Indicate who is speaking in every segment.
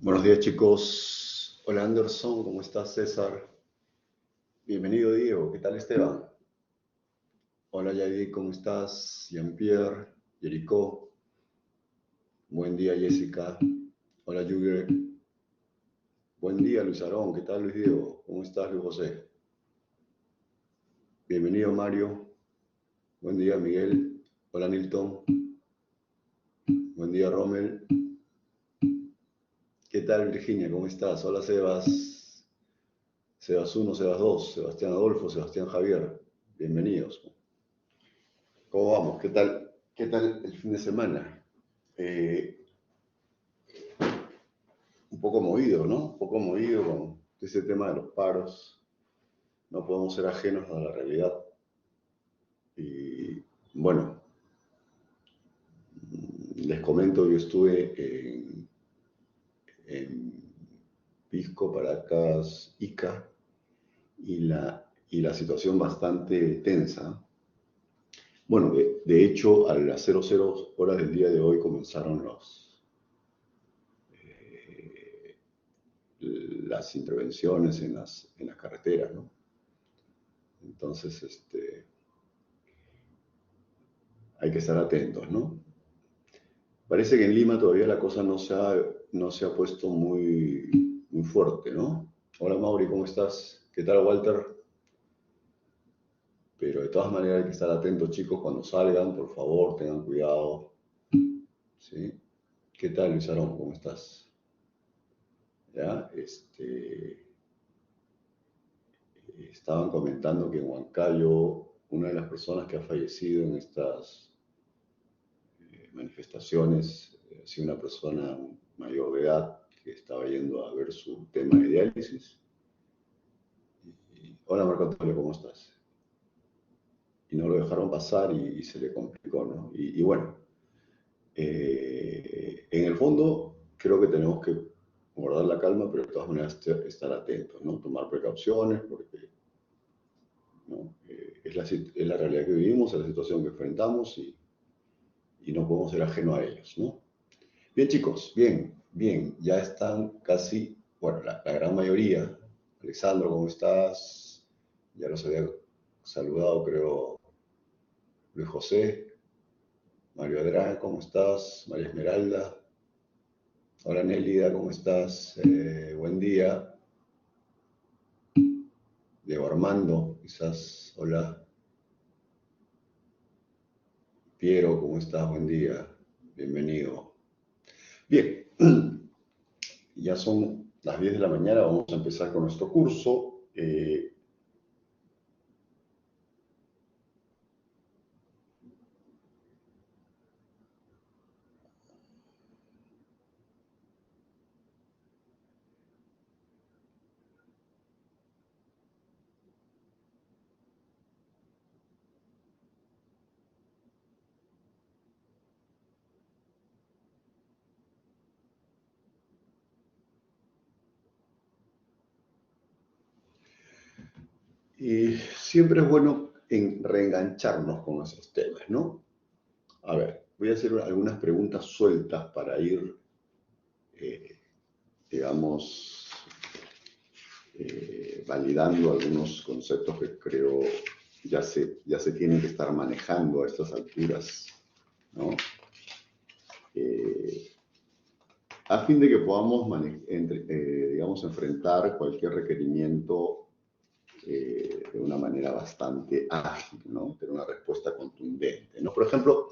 Speaker 1: Buenos días, chicos. Hola, Anderson, ¿cómo estás, César? Bienvenido, Diego. ¿Qué tal, Esteban? Hola, Yadir, ¿cómo estás? Jean-Pierre, Jericho. Buen día, Jessica. Hola, Juger. Buen día, Luis Aarón. ¿Qué tal, Luis Diego? ¿Cómo estás, Luis José? Bienvenido, Mario. Buen día, Miguel. Hola, Nilton. Buen día, Rommel. ¿Qué tal, Virginia? ¿Cómo estás? Hola, Sebas. Sebas 1, Sebas 2, Sebastián Adolfo, Sebastián Javier. Bienvenidos. ¿Cómo vamos? ¿Qué tal el fin de semana? Eh, un poco movido, ¿no? Un poco movido con ese tema de los paros. No podemos ser ajenos a la realidad. Y bueno, les comento, yo estuve en Pisco, Paracas, Ica, y la situación bastante tensa. Bueno, de hecho, a las 00 horas del día de hoy comenzaron las intervenciones en las carreteras, ¿no? Entonces, hay que estar atentos, ¿no? Parece que en Lima todavía la cosa no se ha puesto muy fuerte, ¿no? Hola, Mauri, ¿cómo estás? ¿Qué tal, Walter? Pero de todas maneras hay que estar atentos, chicos, cuando salgan, por favor, tengan cuidado, ¿sí? ¿Qué tal, Luis Aarón? ¿Cómo estás? ¿Ya? Estaban comentando que en Huancayo una de las personas que ha fallecido en estas manifestaciones ha sido una persona mayor de edad que estaba yendo a ver su tema de diálisis. Hola, Marco Antonio, ¿cómo estás? Y no lo dejaron pasar y se le complicó, ¿no? Y bueno, en el fondo creo que tenemos que guardar la calma, pero de todas maneras estar atentos, ¿no? Tomar precauciones porque, ¿no? Es la realidad que vivimos, es la situación que enfrentamos y no podemos ser ajenos a ellos, ¿no? Bien, chicos, bien, bien, ya están casi, bueno, la gran mayoría. Alexandro, ¿cómo estás? Ya los había saludado, creo, Luis José. Mario Adrián, ¿cómo estás? María Esmeralda. Hola, Nélida, ¿cómo estás? Buen día. Diego Armando, quizás, hola. Piero, ¿cómo estás? Buen día. Bienvenido. Bien, ya son las 10 de la mañana, vamos a empezar con nuestro curso. Y siempre es bueno reengancharnos con esos temas, ¿no? A ver, voy a hacer algunas preguntas sueltas para ir, eh, digamos, validando algunos conceptos que creo ya se tienen que estar manejando a estas alturas, ¿no? Eh, a fin de que podamos, digamos, enfrentar cualquier requerimiento de una manera bastante ágil, ¿no? Tener una respuesta contundente, ¿no? Por ejemplo,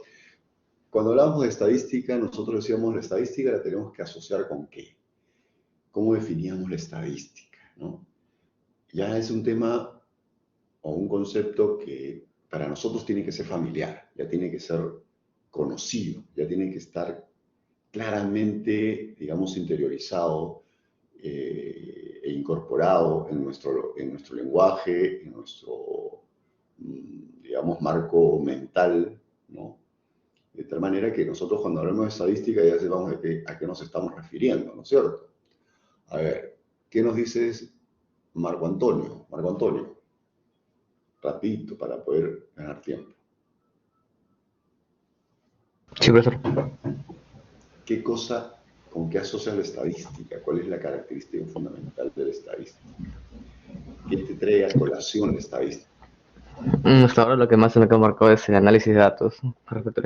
Speaker 1: cuando hablamos de estadística, nosotros decíamos la estadística la tenemos que asociar con qué. ¿Cómo definíamos la estadística, ¿no? Ya es un tema o un concepto que para nosotros tiene que ser familiar, ya tiene que ser conocido, ya tiene que estar claramente, digamos, interiorizado e incorporado en nuestro lenguaje, en nuestro, digamos, marco mental, ¿no? De tal manera que nosotros cuando hablamos de estadística ya sepamos a qué nos estamos refiriendo, ¿no es cierto? A ver, ¿qué nos dices Marco Antonio? Marco Antonio, rapidito para poder ganar tiempo.
Speaker 2: Sí, profesor.
Speaker 1: ¿Qué cosa? ¿Con qué asocias la estadística? ¿Cuál es la característica fundamental de la estadística? ¿Qué te trae a colación la estadística?
Speaker 2: Hasta ahora lo que más se me ha marcado es el análisis de datos. Respecto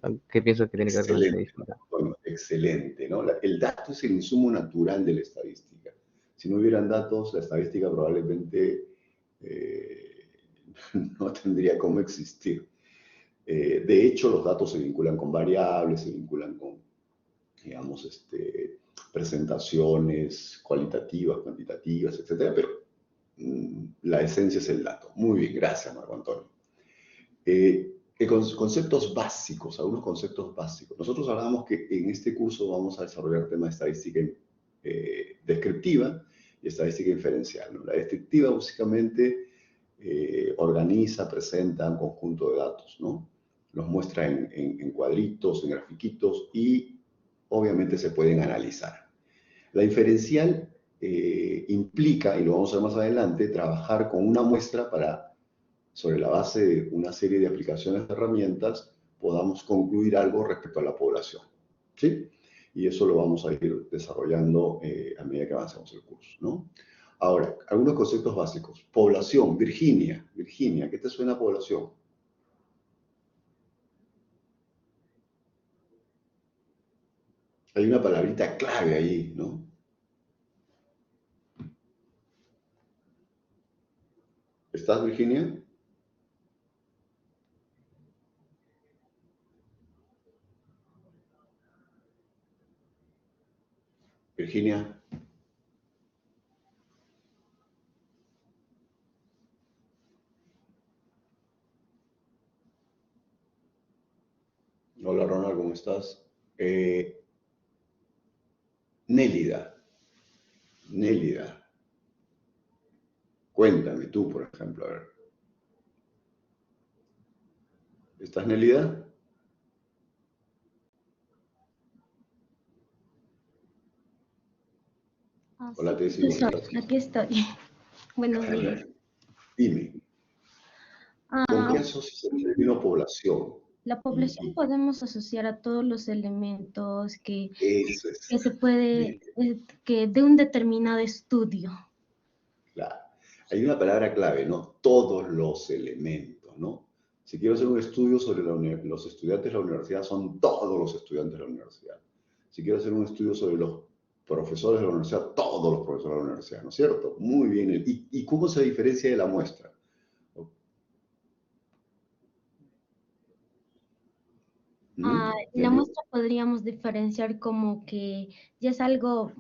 Speaker 2: a ¿qué pienso que tiene que ver con la
Speaker 1: Excelente,
Speaker 2: estadística?
Speaker 1: bueno, excelente, ¿no? El dato es el insumo natural de la estadística. Si no hubieran datos, la estadística probablemente eh, no tendría cómo existir. De hecho, los datos se vinculan con variables, se vinculan con, digamos, presentaciones cualitativas, cuantitativas, etcétera, pero la esencia es el dato. Muy bien, gracias, Marco Antonio. Conceptos básicos, algunos conceptos básicos. Nosotros hablábamos que en este curso vamos a desarrollar temas de estadística descriptiva y estadística inferencial, ¿no? La descriptiva básicamente organiza, presenta un conjunto de datos, ¿no? Los muestra en cuadritos, en grafiquitos y obviamente se pueden analizar. La inferencial implica, y lo vamos a ver más adelante, trabajar con una muestra para, sobre la base de una serie de aplicaciones de herramientas, podamos concluir algo respecto a la población. ¿Sí? Y eso lo vamos a ir desarrollando a medida que avancemos el curso, ¿no? Ahora, algunos conceptos básicos. Población, Virginia. Virginia, ¿qué te suena población? Hay una palabrita clave ahí, ¿no? ¿Estás, Virginia? Virginia. Hola, Ronald, ¿cómo estás? Nélida. Nélida. Cuéntame tú, por ejemplo, a ver. ¿Estás, Nélida? Hola,
Speaker 3: Sí,
Speaker 1: Tessy, ¿cómo
Speaker 3: profesor,
Speaker 1: estás?
Speaker 3: aquí estoy. Buenos días.
Speaker 1: Dime, ¿con
Speaker 3: Ah,
Speaker 1: qué asocias el término población?
Speaker 3: la población
Speaker 1: Y
Speaker 3: podemos asociar a todos los elementos
Speaker 1: eso es,
Speaker 3: que se puede,
Speaker 1: bien,
Speaker 3: que de un determinado estudio.
Speaker 1: claro. Hay una palabra clave, ¿no? Todos los elementos, ¿no? Si quiero hacer un estudio sobre los estudiantes de la universidad, son todos los estudiantes de la universidad. Si quiero hacer un estudio sobre los profesores de la universidad, todos los profesores de la universidad, ¿no es cierto? Muy bien. ¿Y cómo se diferencia de la muestra?
Speaker 3: La
Speaker 1: Nelly.
Speaker 3: muestra podríamos diferenciar como que ya es algo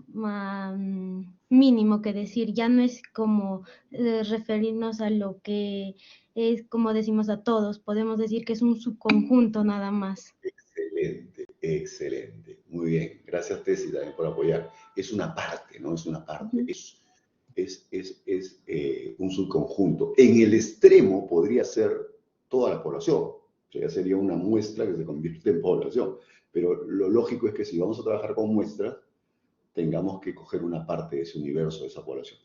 Speaker 3: mínimo que decir, ya no es como referirnos a lo que es como decimos a todos, podemos decir que es un subconjunto nada más.
Speaker 1: Excelente, excelente. Muy bien. Gracias, Tessy, también por apoyar. Es una parte, ¿no? Es una parte.
Speaker 3: Ujú.
Speaker 1: Es un subconjunto. En el extremo podría ser toda la población. O sea, ya sería una muestra que se convierte en población. Pero lo lógico es que si vamos a trabajar con muestras, tengamos que coger una parte de ese universo, de esa población.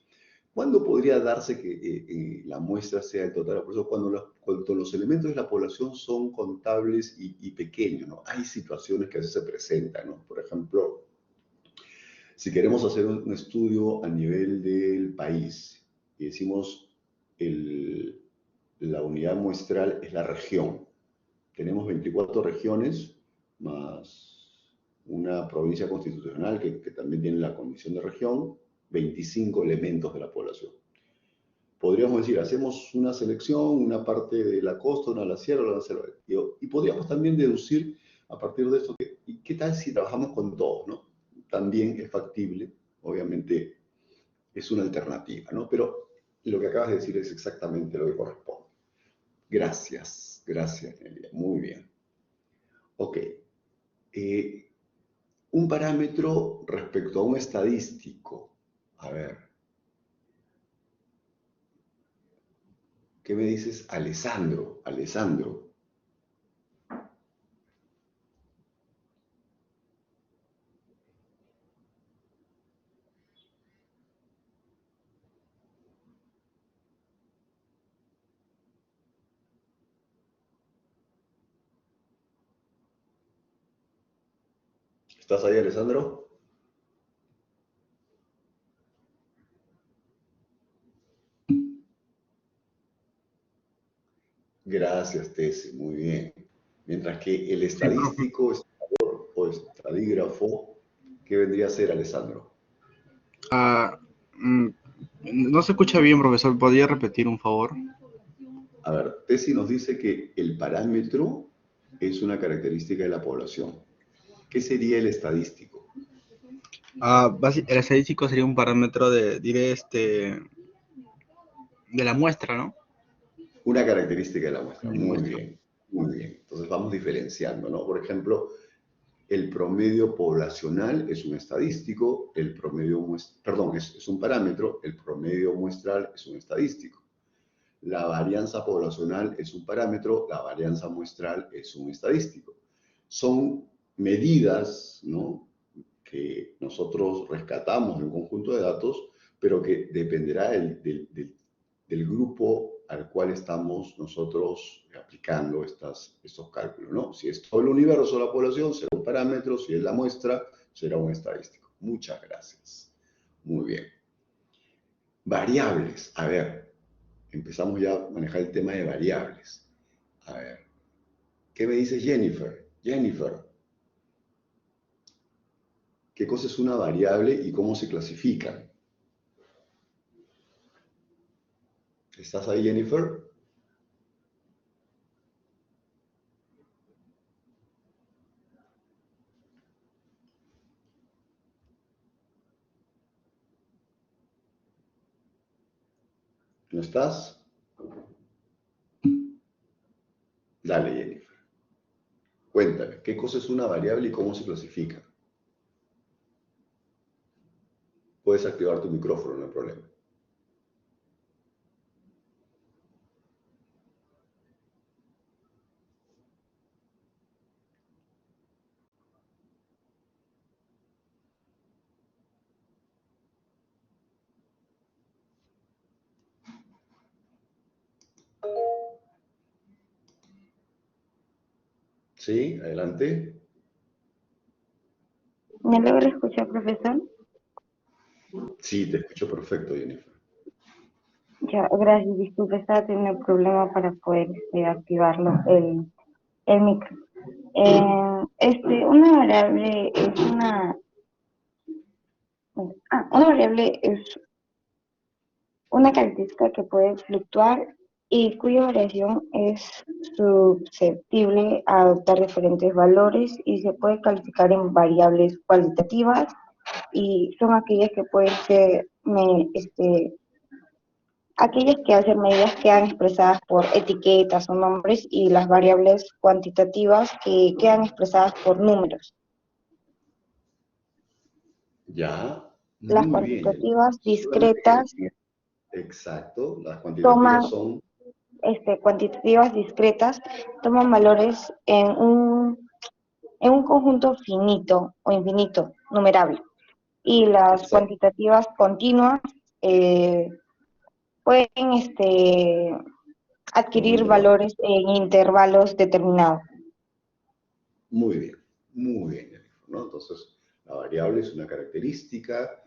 Speaker 1: ¿Cuándo podría darse que la muestra sea el total? Por eso, cuando los elementos de la población son contables y pequeños, ¿no? Hay situaciones que a veces se presentan, ¿no? Por ejemplo, si queremos hacer un estudio a nivel del país y decimos el, la unidad muestral es la región, tenemos 24 regiones más una provincia constitucional que también tiene la condición de región, 25 elementos de la población. Podríamos decir, hacemos una selección, una parte de la costa, una de la sierra, una de la selva. Y podríamos también deducir a partir de esto, ¿y qué tal si trabajamos con todos, no? También es factible, obviamente es una alternativa, ¿no? Pero lo que acabas de decir es exactamente lo que corresponde. Gracias, gracias, Nelia. Muy bien. Ok. Eh, un parámetro respecto a un estadístico. A ver, ¿qué me dices, Alessandro? Alessandro. ¿Estás ahí, Alessandro? Gracias, Tessy, muy bien. Mientras que el
Speaker 4: Sí, profe.
Speaker 1: estadístico o estadígrafo, ¿qué vendría a ser, Alessandro?
Speaker 4: Ah, mm, no se escucha bien, profesor. ¿Podría repetir un favor?
Speaker 1: A ver, Tessy nos dice que el parámetro es una característica de la población. ¿Qué sería el estadístico?
Speaker 4: El estadístico sería un parámetro diré, de la muestra, ¿no?
Speaker 1: Una característica de la muestra.
Speaker 4: De la
Speaker 1: Muy
Speaker 4: muestra.
Speaker 1: bien, muy bien. Entonces vamos diferenciando, ¿no? Por ejemplo, el promedio poblacional es un estadístico, el promedio perdón, es un parámetro, el promedio muestral es un estadístico. La varianza poblacional es un parámetro, la varianza muestral es un estadístico. Son medidas, ¿no?, que nosotros rescatamos en un conjunto de datos, pero que dependerá del grupo al cual estamos nosotros aplicando estos cálculos, ¿no? Si es todo el universo, la población, será un parámetro, si es la muestra, será un estadístico. Muchas gracias. Muy bien. Variables. A ver, empezamos ya a manejar el tema de variables. A ver, ¿qué me dice Jennifer? Jennifer, ¿qué cosa es una variable y cómo se clasifican? ¿Estás ahí, Jennifer? ¿No estás? Dale, Jennifer. Cuéntame, ¿qué cosa es una variable y cómo se clasifica? Puedes activar tu micrófono, no hay problema. ¿Sí? Adelante.
Speaker 5: ¿Me logra escuchar, profesor?
Speaker 1: Sí, te escucho perfecto, Jennifer.
Speaker 5: Ya, gracias. Disculpe, estaba teniendo un problema para poder activarlo, el micro. Una variable es una variable es una característica que puede fluctuar y cuya variación es susceptible a adoptar diferentes valores y se puede calificar en variables cualitativas y son aquellas que pueden ser aquellas que hacen medidas quedan expresadas por etiquetas o nombres y las variables cuantitativas que quedan expresadas por números.
Speaker 1: Ya,
Speaker 5: Las
Speaker 1: muy bien, Jennifer.
Speaker 5: cuantitativas discretas
Speaker 1: Exacto, las cuantitativas
Speaker 5: toman,
Speaker 1: son...
Speaker 5: cuantitativas discretas toman valores en un conjunto finito o infinito, numerable. Y las
Speaker 1: Exacto,
Speaker 5: cuantitativas continuas eh, pueden
Speaker 1: con
Speaker 5: adquirir
Speaker 1: intervalos.
Speaker 5: valores en intervalos determinados.
Speaker 1: Muy bien, Jennifer, ¿no? Entonces, la variable es una característica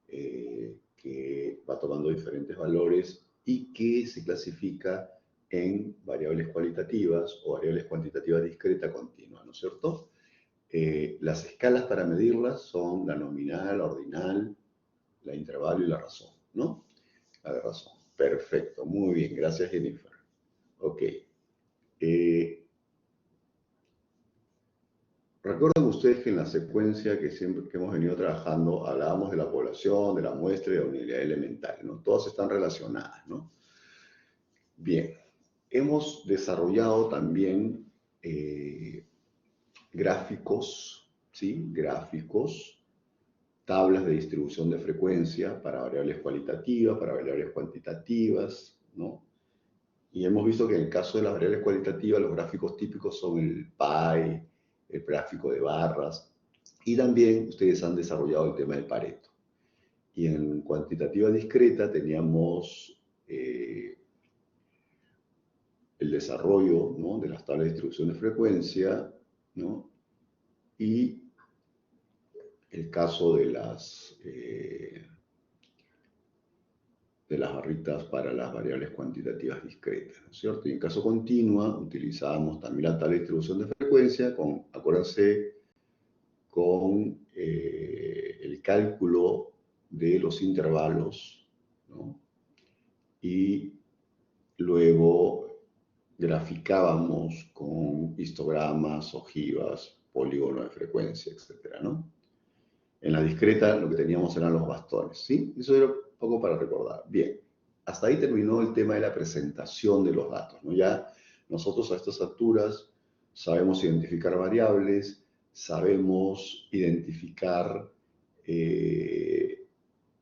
Speaker 1: que va tomando diferentes valores y que se clasifica en variables cualitativas o variables cuantitativas discreta continua, ¿no es cierto? Las escalas para medirlas son la nominal, la ordinal, la intervalo y la razón, ¿no? La de razón. Perfecto, muy bien, gracias, Jennifer. Ok. Recuerden ustedes que en la secuencia que siempre que hemos venido trabajando hablábamos de la población, de la muestra y de la unidad elemental, ¿no? Todas están relacionadas, ¿no? Bien, hemos desarrollado también gráficos, ¿sí? Gráficos, tablas de distribución de frecuencia para variables cualitativas, para variables cuantitativas, ¿no? Y hemos visto que en el caso de las variables cualitativas, los gráficos típicos son el pie, el gráfico de barras, y también ustedes han desarrollado el tema del Pareto. Y en cuantitativa discreta teníamos el desarrollo, ¿no?, de las tablas de distribución de frecuencia, ¿no?, y el caso de de las barritas para las variables cuantitativas discretas, ¿no es cierto? Y en caso continua utilizábamos también la tabla de distribución de frecuencia con, acuérdense, con el cálculo de los intervalos, ¿no? Y luego graficábamos con histogramas, ojivas, polígono de frecuencia, etcétera, ¿no? En la discreta lo que teníamos eran los bastones, ¿sí? Eso era un poco para recordar. Bien, hasta ahí terminó el tema de la presentación de los datos, ¿no? Ya nosotros a estas alturas sabemos identificar variables, sabemos identificar,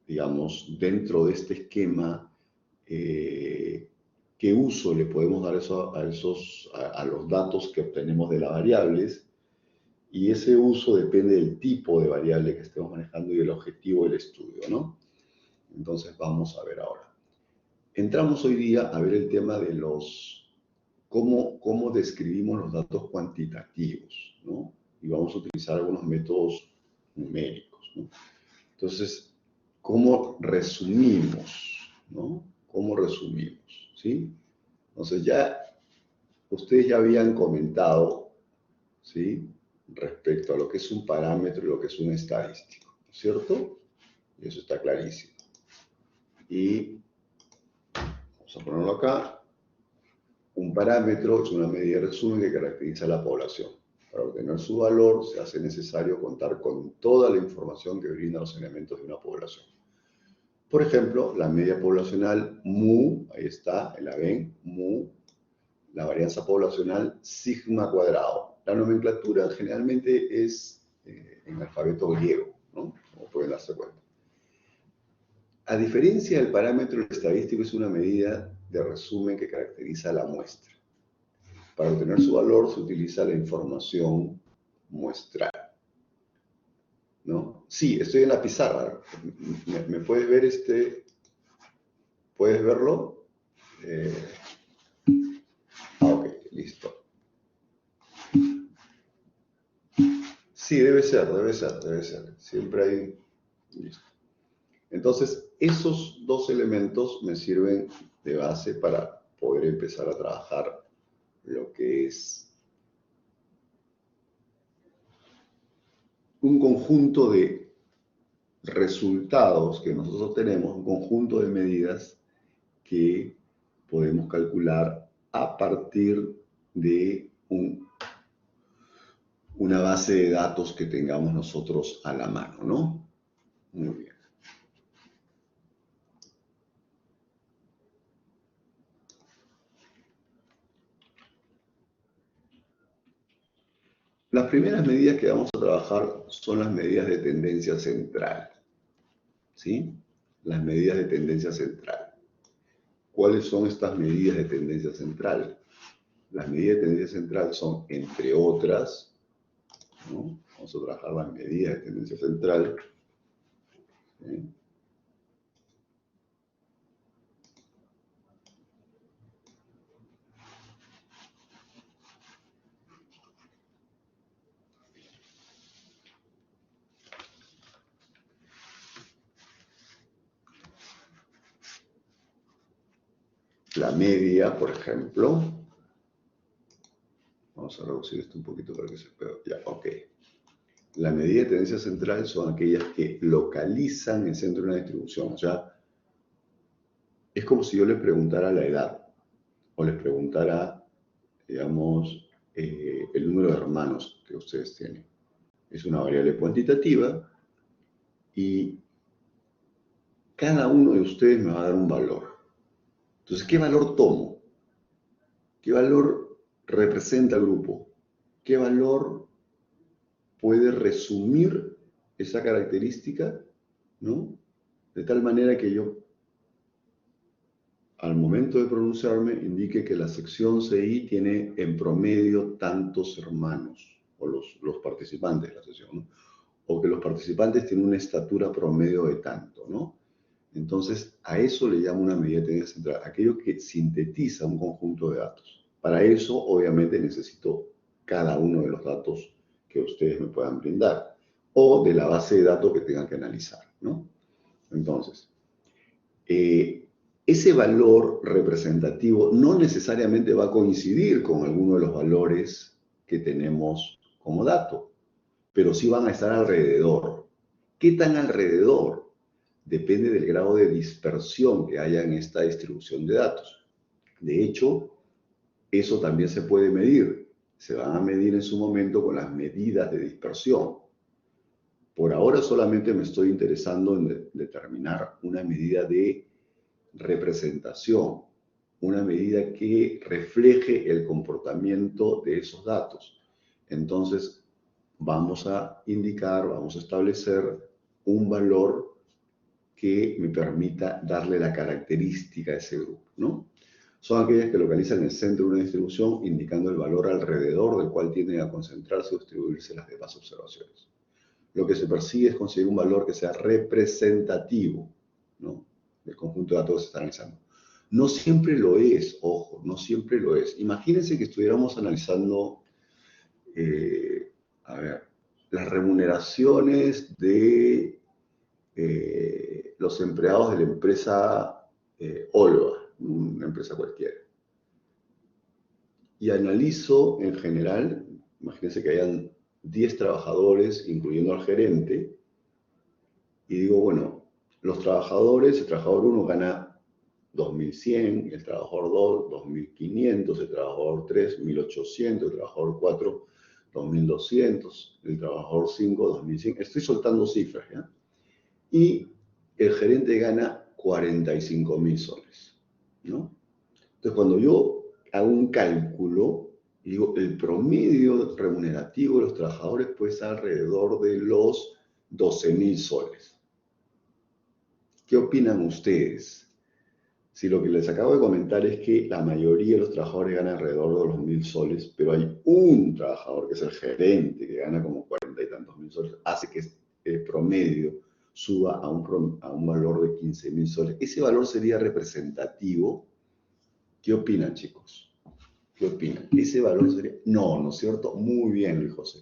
Speaker 1: digamos, dentro de este esquema, qué uso le podemos dar a los datos que obtenemos de las variables, y ese uso depende del tipo de variable que estemos manejando y del objetivo del estudio, ¿no? Entonces vamos a ver ahora. Entramos hoy día a ver el tema de cómo describimos los datos cuantitativos, ¿no? Y vamos a utilizar algunos métodos numéricos, ¿no? Entonces, ¿cómo resumimos, ¿no? ¿Cómo resumimos, sí? Entonces ustedes ya habían comentado, ¿sí? Respecto a lo que es un parámetro y lo que es un estadístico, ¿no es cierto? Y eso está clarísimo. Y vamos a ponerlo acá. Un parámetro es una medida de resumen que caracteriza a la población. Para obtener su valor se hace necesario contar con toda la información que brindan los elementos de una población. Por ejemplo, la media poblacional mu, ahí está, la ven, mu, la varianza poblacional sigma cuadrado. La nomenclatura generalmente es en alfabeto griego, ¿no? Como pueden darse cuenta. A diferencia del parámetro, el estadístico es una medida de resumen que caracteriza a la muestra. Para obtener su valor se utiliza la información muestral, ¿no? Sí, estoy en la pizarra. ¿Me puedes ver ¿Puedes verlo? Ok, listo. Sí, debe ser. Siempre hay... Listo. Entonces, esos dos elementos me sirven de base para poder empezar a trabajar lo que es un conjunto de resultados que nosotros tenemos, un conjunto de medidas que podemos calcular a partir de una base de datos que tengamos nosotros a la mano, ¿no? Muy bien. Las primeras medidas que vamos a trabajar son las medidas de tendencia central, ¿sí? Las medidas de tendencia central. ¿Cuáles son estas medidas de tendencia central? Las medidas de tendencia central son, entre otras, ¿no? Vamos a trabajar las medidas de tendencia central, ¿sí? La media, por ejemplo, vamos a reducir esto un poquito para que se pueda, ya, ok. La medida de tendencia central son aquellas que localizan el centro de una distribución. O sea, es como si yo les preguntara la edad, o les preguntara, digamos, el número de hermanos que ustedes tienen. Es una variable cuantitativa y cada uno de ustedes me va a dar un valor. Entonces, ¿qué valor tomo? ¿Qué valor representa el grupo? ¿Qué valor puede resumir esa característica, ¿no? De tal manera que yo, al momento de pronunciarme, indique que la sección CI tiene en promedio tantos hermanos, o los participantes de la sesión, ¿no? O que los participantes tienen una estatura promedio de tanto, ¿no? Entonces, a eso le llamo una medida de tendencia central, aquello que sintetiza un conjunto de datos. Para eso, obviamente, necesito cada uno de los datos que ustedes me puedan brindar, o de la base de datos que tengan que analizar, ¿no? Entonces, ese valor representativo no necesariamente va a coincidir con alguno de los valores que tenemos como dato, pero sí van a estar alrededor. ¿Qué tan alrededor? Depende del grado de dispersión que haya en esta distribución de datos. De hecho, eso también se puede medir. Se van a medir en su momento con las medidas de dispersión. Por ahora solamente me estoy interesando en determinar una medida de representación, una medida que refleje el comportamiento de esos datos. Entonces, vamos a indicar, vamos a establecer un valor que me permita darle la característica a ese grupo, ¿no? Son aquellas que localizan el centro de una distribución, indicando el valor alrededor del cual tienden a concentrarse o distribuirse las demás observaciones. Lo que se persigue es conseguir un valor que sea representativo, ¿no?, del conjunto de datos que se está analizando. No siempre lo es, ojo, no siempre lo es. Imagínense que estuviéramos analizando, las remuneraciones de los empleados de la empresa Olva, una empresa cualquiera. Y analizo en general, imagínense que hayan 10 trabajadores, incluyendo al gerente, y digo, bueno, los trabajadores, el trabajador 1 gana 2.100, el trabajador 2, 2.500, el trabajador 3, 1.800, el trabajador 4, 2.200, el trabajador 5, 2.100. Estoy soltando cifras, ¿ya? Y el gerente gana 45.000 soles, ¿no? Entonces, cuando yo hago un cálculo, digo, el promedio remunerativo de los trabajadores puede estar alrededor de los 12.000 soles. ¿Qué opinan ustedes? Si lo que les acabo de comentar es que la mayoría de los trabajadores ganan alrededor de los 1.000 soles, pero hay un trabajador, que es el gerente, que gana como 40 y tantos mil soles, hace que el promedio suba a un valor de 15.000 soles. ¿Ese valor sería representativo? ¿Qué opinan, chicos? ¿Qué opinan? ¿Ese valor sería? No, ¿no es cierto? Muy bien, Luis José.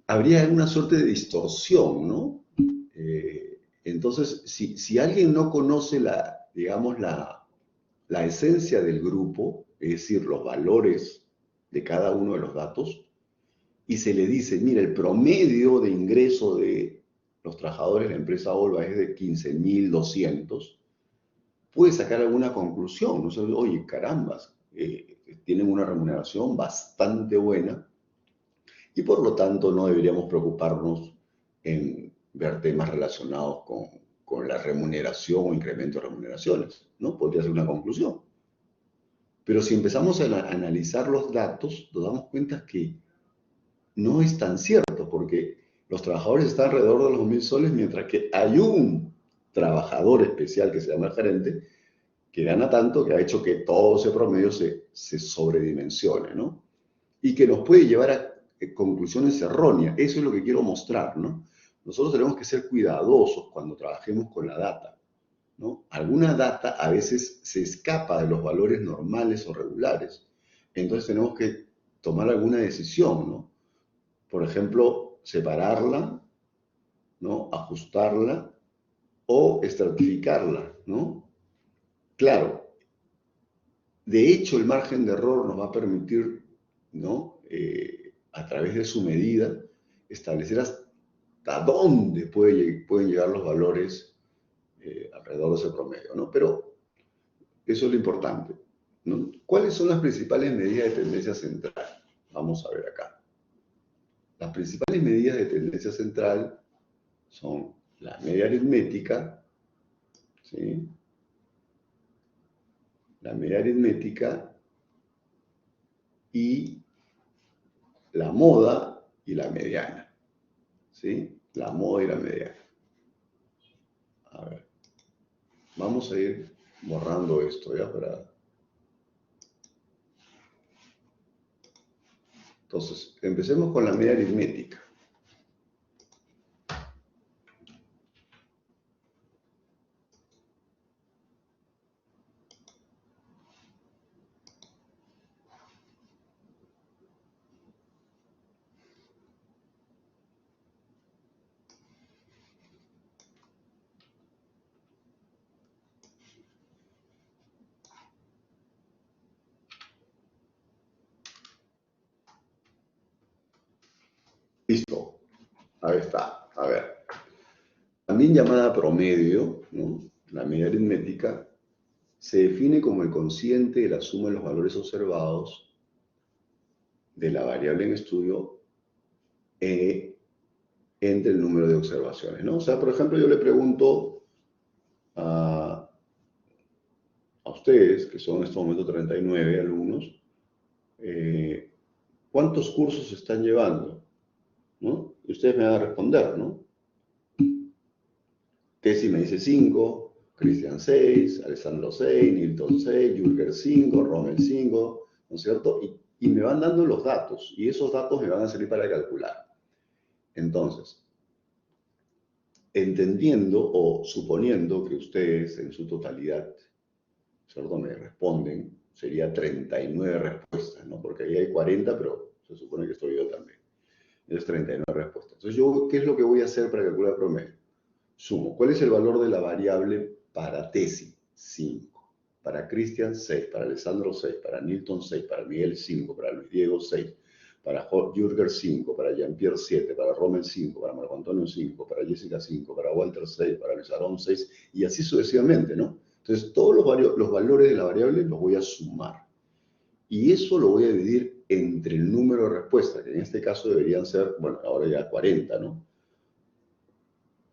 Speaker 1: Habría alguna suerte de distorsión, ¿no? Entonces, si alguien no conoce digamos, la esencia del grupo, es decir, los valores de cada uno de los datos, y se le dice, mira, el promedio de ingreso de los trabajadores de la empresa Olva es de 15.200, puede sacar alguna conclusión, ¿no? O sea, oye, carambas, tienen una remuneración bastante buena y por lo tanto no deberíamos preocuparnos en ver temas relacionados con la remuneración o incremento de remuneraciones, ¿no? Podría ser una conclusión. Pero si empezamos a analizar los datos, nos damos cuenta que no es tan cierto, porque los trabajadores están alrededor de los 1.000 soles, mientras que hay un trabajador especial que se llama el gerente, que gana tanto, que ha hecho que todo ese promedio se sobredimensione, ¿no? Y que nos puede llevar a conclusiones erróneas. Eso es lo que quiero mostrar, ¿no? Nosotros tenemos que ser cuidadosos cuando trabajemos con la data, ¿no? Alguna data a veces se escapa de los valores normales o regulares. Entonces tenemos que tomar alguna decisión, ¿no? Por ejemplo, separarla, ¿no? Ajustarla o estratificarla, ¿no? Claro, de hecho el margen de error nos va a permitir, ¿no? A través de su medida, establecer hasta dónde pueden llegar los valores alrededor de ese promedio, ¿no? Pero eso es lo importante, ¿no? ¿Cuáles son las principales medidas de tendencia central? Vamos a ver acá. Las principales medidas de tendencia central son la media aritmética, ¿sí? La media aritmética y la moda y la mediana, ¿sí? La moda y la mediana. A ver, vamos a ir borrando esto ya para... Entonces, empecemos con la media aritmética. Ahí está. A ver. También llamada promedio, ¿no? La media aritmética se define como el cociente de la suma de los valores observados de la variable en estudio entre el número de observaciones, ¿no? O sea, por ejemplo, yo le pregunto a ustedes, que son en este momento 39 alumnos, ¿cuántos cursos están llevando? ¿No? Y ustedes me van a responder, ¿no? Tessie me dice 5, Cristian 6, Alessandro 6, Nilton 6, Jürger 5, Rommel 5, ¿no es cierto? Y me van dando los datos, y esos datos me van a servir para calcular. Entonces, entendiendo o suponiendo que ustedes en su totalidad, ¿cierto?, me responden, sería 39 respuestas, ¿no? Porque ahí hay 40, pero se supone que estoy yo también. Es 39 respuestas. Entonces, yo, ¿qué es lo que voy a hacer para calcular el promedio? Sumo. ¿Cuál es el valor de la variable para Tessie? 5. Para Cristian, 6. Para Alessandro, 6. Para Nilton, 6. Para Miguel, 5. Para Luis Diego, 6. Para Jürger, 5. Para Jean-Pierre, 7. Para Rommel, 5. Para Marco Antonio, 5. Para Jessica, 5. Para Walter, 6. Para Luis Aarón, 6. Y así sucesivamente, ¿no? Entonces, todos los valores de la variable los voy a sumar. Y eso lo voy a dividir entre el número de respuestas, que en este caso deberían ser, bueno, ahora ya 40, ¿no?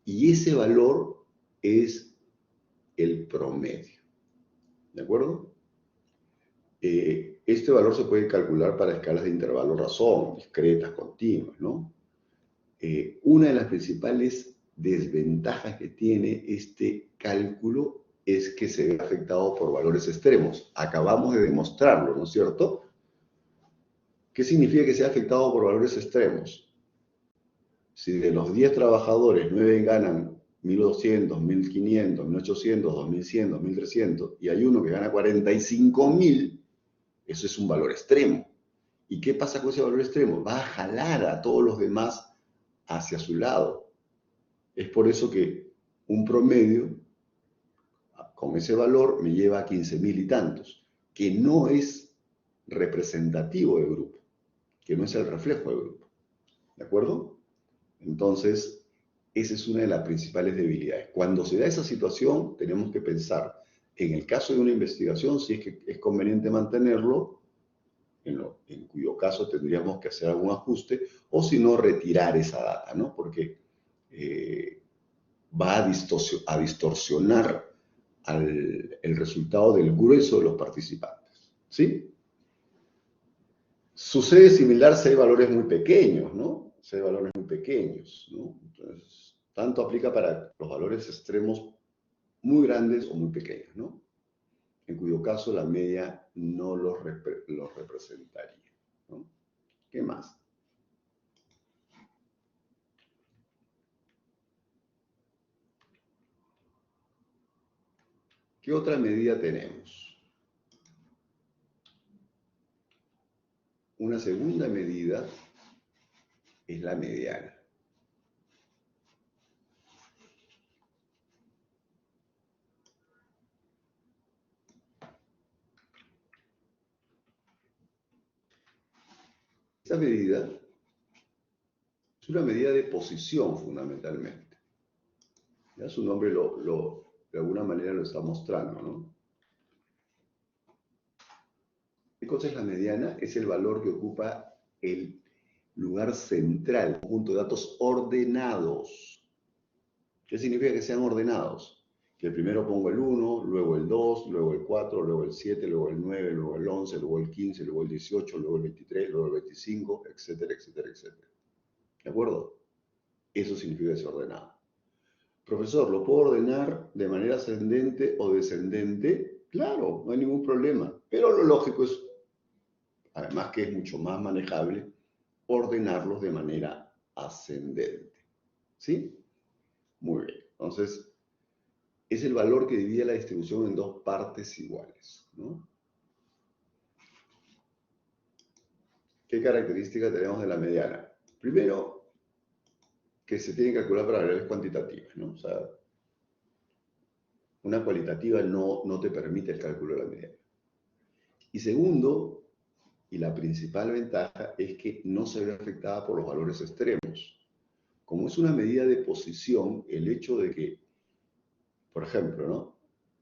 Speaker 1: Y ese valor es el promedio. ¿De acuerdo? Este valor se puede calcular para escalas de intervalo razón, discretas, continuas, ¿no? Una de las principales desventajas que tiene este cálculo es que se ve afectado por valores extremos. Acabamos de demostrarlo, ¿no es cierto? ¿Qué significa que sea afectado por valores extremos? Si de los 10 trabajadores, 9 ganan 1.200, 1.500, 1.800, 2.100, 2.300 y hay uno que gana 45.000, eso es un valor extremo. ¿Y qué pasa con ese valor extremo? Va a jalar a todos los demás hacia su lado. Es por eso que un promedio con ese valor me lleva a 15.000 y tantos, que no es representativo del grupo, que no es el reflejo del grupo. ¿De acuerdo? Entonces, esa es una de las principales debilidades. Cuando se da esa situación, tenemos que pensar, en el caso de una investigación, si es que es conveniente mantenerlo, en cuyo caso tendríamos que hacer algún ajuste, o si no, retirar esa data, ¿no? Porque va a distorsionar el resultado del grueso de los participantes, ¿sí? Sucede similar si hay valores muy pequeños, ¿no? Si hay valores muy pequeños, ¿no? Entonces, tanto aplica para los valores extremos muy grandes o muy pequeños, ¿no? En cuyo caso la media no los representaría, ¿no? ¿Qué más? ¿Qué otra medida tenemos? Una segunda medida es la mediana. Esta medida es una medida de posición fundamentalmente. Ya su nombre de alguna manera lo está mostrando, ¿no? ¿Qué cosa es la mediana? Es el valor que ocupa el lugar central, conjunto de datos ordenados. ¿Qué significa que sean ordenados? Que primero pongo el 1, luego el 2, luego el 4, luego el 7, luego el 9, luego el 11, luego el 15, luego el 18, luego el 23, luego el 25, etcétera, etcétera, etcétera. ¿De acuerdo? Eso significa que es ordenado. Profesor, ¿lo puedo ordenar de manera ascendente o descendente? Claro, no hay ningún problema. Pero lo lógico es, además que es mucho más manejable, ordenarlos de manera ascendente. ¿Sí? Muy bien. Entonces, es el valor que divide la distribución en dos partes iguales, ¿no? ¿Qué características tenemos de la mediana? Primero, que se tiene que calcular para variables cuantitativas, ¿no? O sea, una cualitativa no te permite el cálculo de la mediana. Y segundo, y la principal ventaja, es que no se ve afectada por los valores extremos. como es una medida de posición, el hecho de que, por ejemplo, ¿no?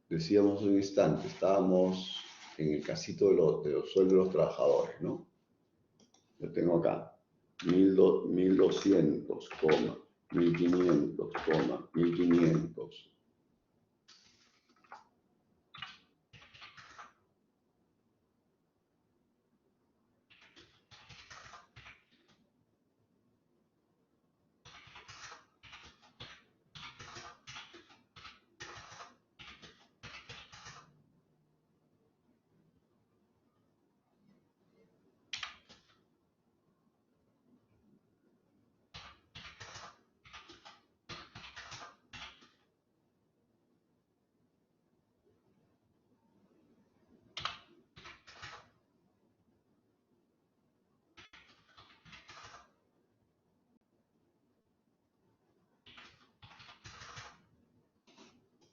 Speaker 1: Decíamos hace un instante, estábamos en el casito de los sueldos de los trabajadores, ¿no? Yo tengo acá 1200, 1500, 1500.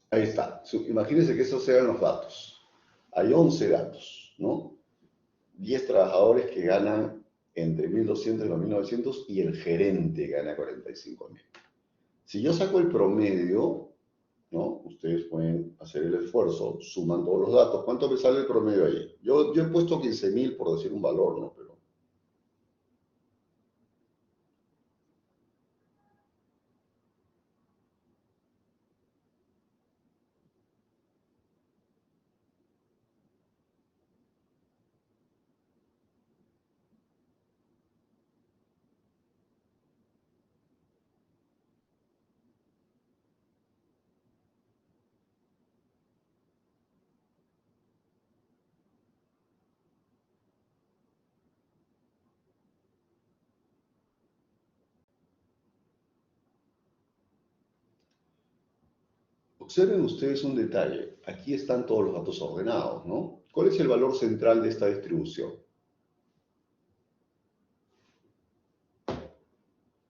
Speaker 1: Ahí está. Imagínense que esos sean los datos. Hay 11 datos, ¿no? 10 trabajadores que ganan entre 1.200 y los 1.900 y el gerente gana 45.000. Si yo saco el promedio, ¿no? Ustedes pueden hacer el esfuerzo, suman todos los datos. ¿Cuánto me sale el promedio ahí? Yo he puesto 15.000 por decir un valor, ¿no? Pero observen ustedes un detalle. Aquí están todos los datos ordenados, ¿no? ¿Cuál es el valor central de esta distribución?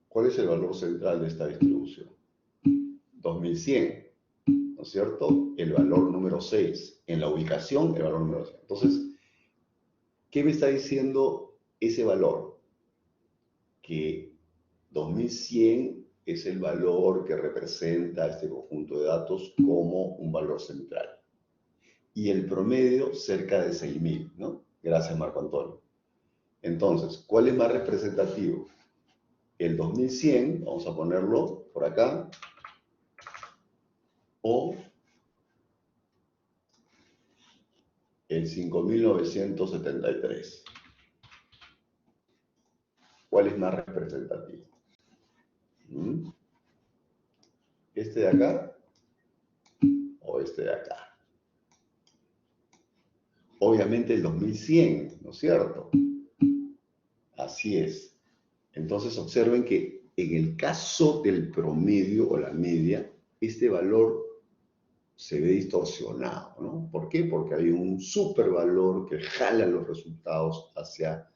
Speaker 1: ¿Cuál es el valor central de esta distribución? 2100, ¿no es cierto? El valor número 6. En la ubicación, el valor número 6. Entonces, ¿qué me está diciendo ese valor? Que 2100 es el valor que representa este conjunto de datos como un valor central. Y el promedio cerca de 6000, ¿no? Gracias, Marco Antonio. Entonces, ¿cuál es más representativo? El 2100, vamos a ponerlo por acá, o el 5973. ¿Cuál es más representativo? ¿Este de acá o este de acá? Obviamente el 2100, ¿no es cierto? Así es. Entonces observen que en el caso del promedio o la media, este valor se ve distorsionado, ¿no? ¿Por qué? Porque hay un supervalor que jala los resultados hacia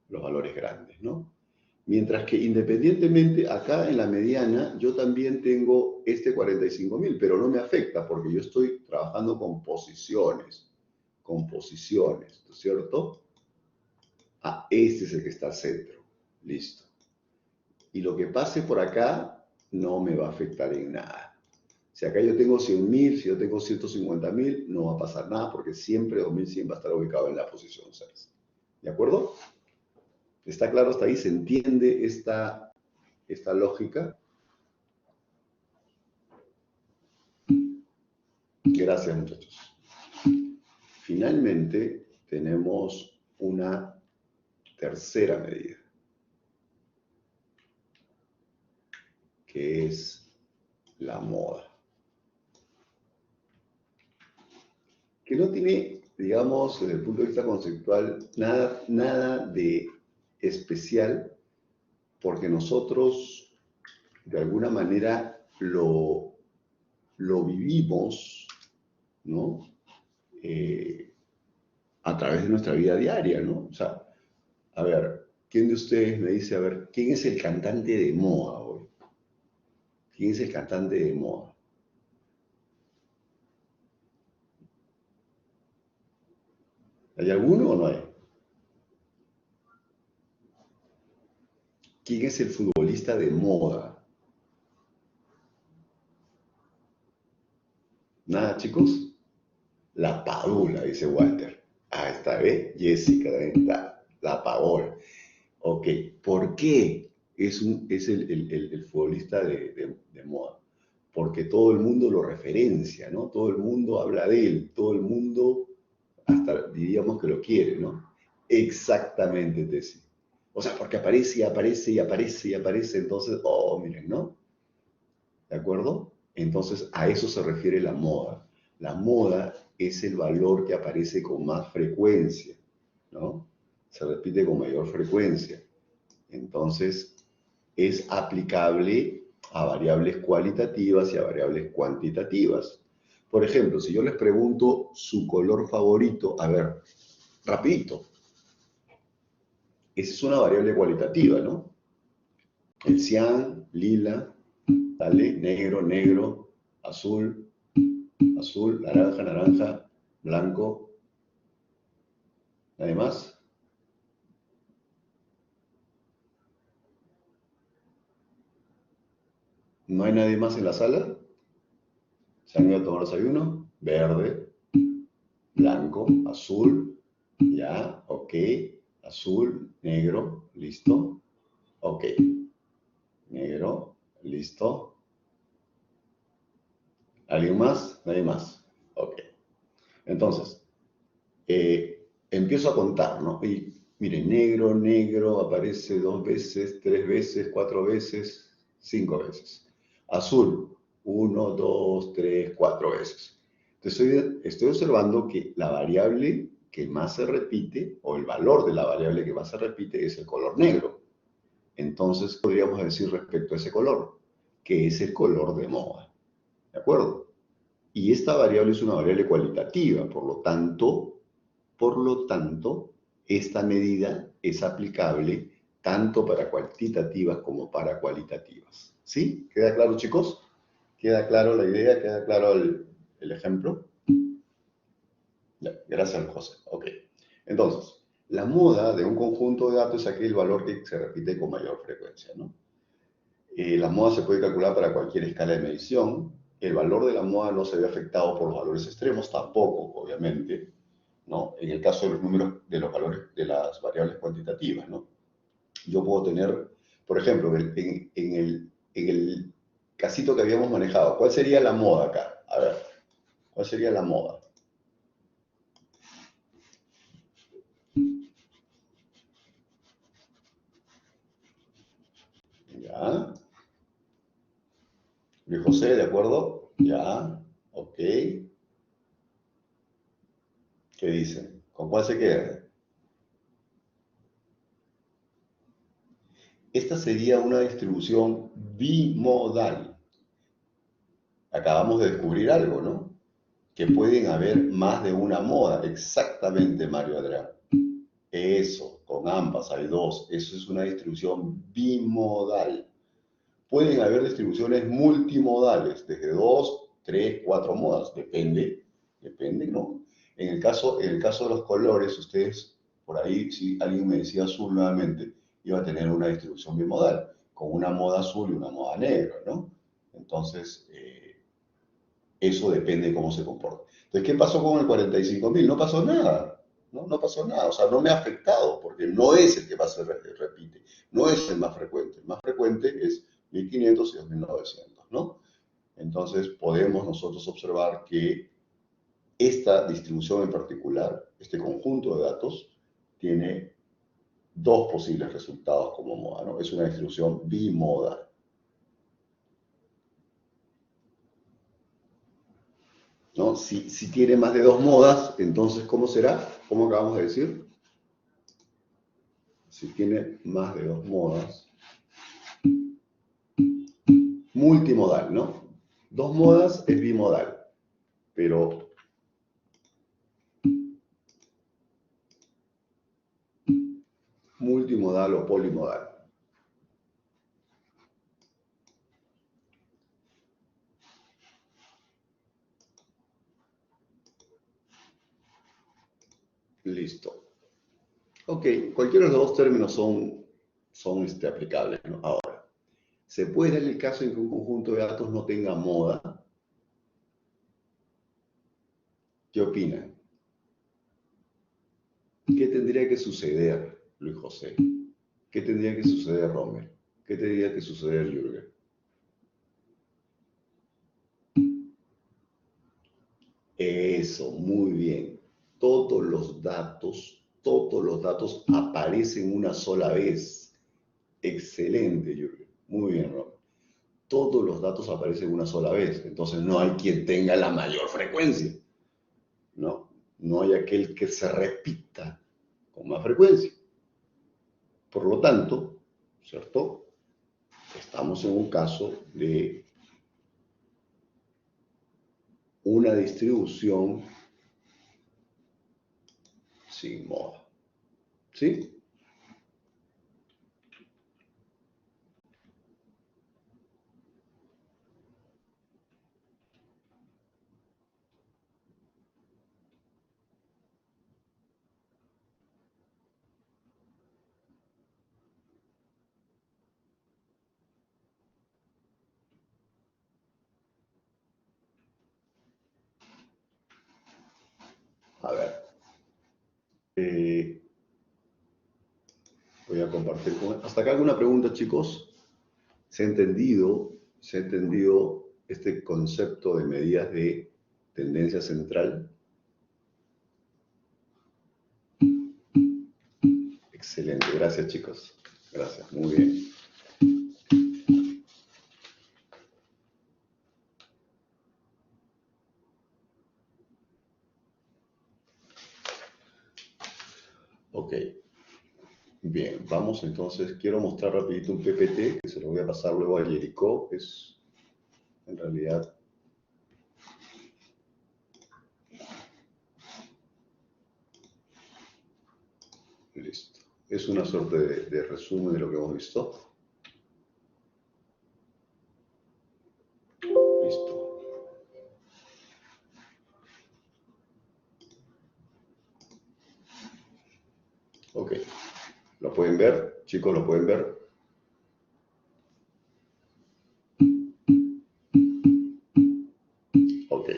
Speaker 1: los valores grandes, ¿no? Mientras que independientemente, acá en la mediana, yo también tengo este 45.000, pero no me afecta porque yo estoy trabajando con posiciones, ¿no es cierto? Ah, este es el que está al centro, listo. Y lo que pase por acá no me va a afectar en nada. Si acá yo tengo 100.000, si yo tengo 150.000, no va a pasar nada porque siempre 2100 va a estar ubicado en la posición 6. ¿De acuerdo? ¿Está claro hasta ahí? ¿Se entiende esta lógica? Gracias, muchachos. Finalmente, tenemos una tercera medida, que es la moda. Que no tiene, digamos, desde el punto de vista conceptual, nada de especial, porque nosotros, de alguna manera, lo vivimos, ¿no? A través de nuestra vida diaria, ¿no? O sea, a ver, ¿quién de ustedes me dice, a ver, quién es el cantante de moda hoy? ¿Quién es el cantante de moda? ¿Hay alguno o no hay? ¿Quién es el futbolista de moda? Nada, chicos. La Padula, dice Walter. Ah, está, ¿eh? Jessica, ahí está. La Paola. Ok, ¿por qué es el futbolista de moda? Porque todo el mundo lo referencia, ¿no? Todo el mundo habla de él, todo el mundo hasta diríamos que lo quiere, ¿no? Exactamente, Tessy. O sea, porque aparece y aparece y aparece y aparece, entonces, oh, miren, ¿no? ¿De acuerdo? Entonces, a eso se refiere la moda. La moda es el valor que aparece con más frecuencia, ¿no? Se repite con mayor frecuencia. Entonces, es aplicable a variables cualitativas y a variables cuantitativas. Por ejemplo, si yo les pregunto su color favorito, a ver, rapidito, esa es una variable cualitativa, ¿no? El cian, lila, ¿vale? Negro, negro, azul, azul, naranja, naranja, blanco. ¿Nadie más? ¿No hay nadie más en la sala? ¿Se han ido a tomar desayuno? Verde, blanco, azul, ya, ok, azul, negro, listo, ok, negro, listo. ¿Alguien más? Nadie más. Ok. Entonces, empiezo a contar, ¿no? Y miren, negro, negro, aparece 2 veces, 3 veces, 4 veces, 5 veces. Azul, 1, 2, 3, 4 veces. Entonces, estoy observando que la variable que más se repite, o el valor de la variable que más se repite, es el color negro. Entonces, podríamos decir respecto a ese color, que es el color de moda. ¿De acuerdo? Y esta variable es una variable cualitativa, por lo tanto, esta medida es aplicable tanto para cuantitativas como para cualitativas. ¿Sí? ¿Queda claro, chicos? ¿Queda claro la idea? ¿Queda claro el ejemplo? Ya, gracias, José. Ok. Entonces, la moda de un conjunto de datos es aquel valor que se repite con mayor frecuencia, ¿no? La moda se puede calcular para cualquier escala de medición. El valor de la moda no se ve afectado por los valores extremos, tampoco, obviamente, ¿no? En el caso de los números, de los valores de las variables cuantitativas, ¿no? Yo puedo tener, por ejemplo, en el casito que habíamos manejado, ¿cuál sería la moda acá? A ver, ¿cuál sería la moda? Ya. Luis José, ¿de acuerdo? Ya. Ok. ¿Qué dicen? ¿Con cuál se queda? Esta sería una distribución bimodal. Acabamos de descubrir algo, ¿no? Que pueden haber más de una moda. Exactamente, Mario Adrián. Eso, con ambas hay dos. Eso es una distribución bimodal. Pueden haber distribuciones multimodales, desde 2, 3, 4 modas. Depende, ¿no? En el caso de los colores, ustedes, por ahí, si alguien me decía azul nuevamente, iba a tener una distribución bimodal, con una moda azul y una moda negra, ¿no? Entonces, eso depende de cómo se comporta. Entonces, ¿qué pasó con el 45.000? No pasó nada, ¿no? No pasó nada, o sea, no me ha afectado, porque no es el que más se repite, no es el más frecuente. El más frecuente es 1.500 y 2.900, ¿no? Entonces, podemos nosotros observar que esta distribución en particular, este conjunto de datos, tiene dos posibles resultados como moda, ¿no? Es una distribución bimodal. ¿No? Si tiene más de dos modas, entonces, ¿cómo será? ¿Cómo acabamos de decir? Si tiene más de dos modas, multimodal, ¿no? Dos modas es bimodal, pero multimodal o polimodal. Listo. Ok, cualquiera de los dos términos son son aplicables, ¿no? Ahora, ¿se puede dar el caso en que un conjunto de datos no tenga moda? ¿Qué opinan? ¿Qué tendría que suceder, Luis José? ¿Qué tendría que suceder, Romer? ¿Qué tendría que suceder, Jürgen? Eso, muy bien. Todos los datos aparecen una sola vez. Excelente, Jürgen. Muy bien, Romer. Todos los datos aparecen una sola vez. Entonces no hay quien tenga la mayor frecuencia. No, no hay aquel que se repita con más frecuencia. Por lo tanto, ¿cierto? Estamos en un caso de una distribución sin moda. ¿Sí? A ver. Voy a compartir con... ¿Hasta acá alguna pregunta, chicos? ¿Se ha entendido este concepto de medidas de tendencia central? Excelente, gracias, chicos. Gracias, muy bien. Ok. Bien, vamos entonces. Quiero mostrar rapidito un PPT que se lo voy a pasar luego a Jericó. Es en realidad... Listo. Es una suerte de resumen de lo que hemos visto. Listo. Ok. ¿Lo pueden ver? Chicos, ¿lo pueden ver? Ok.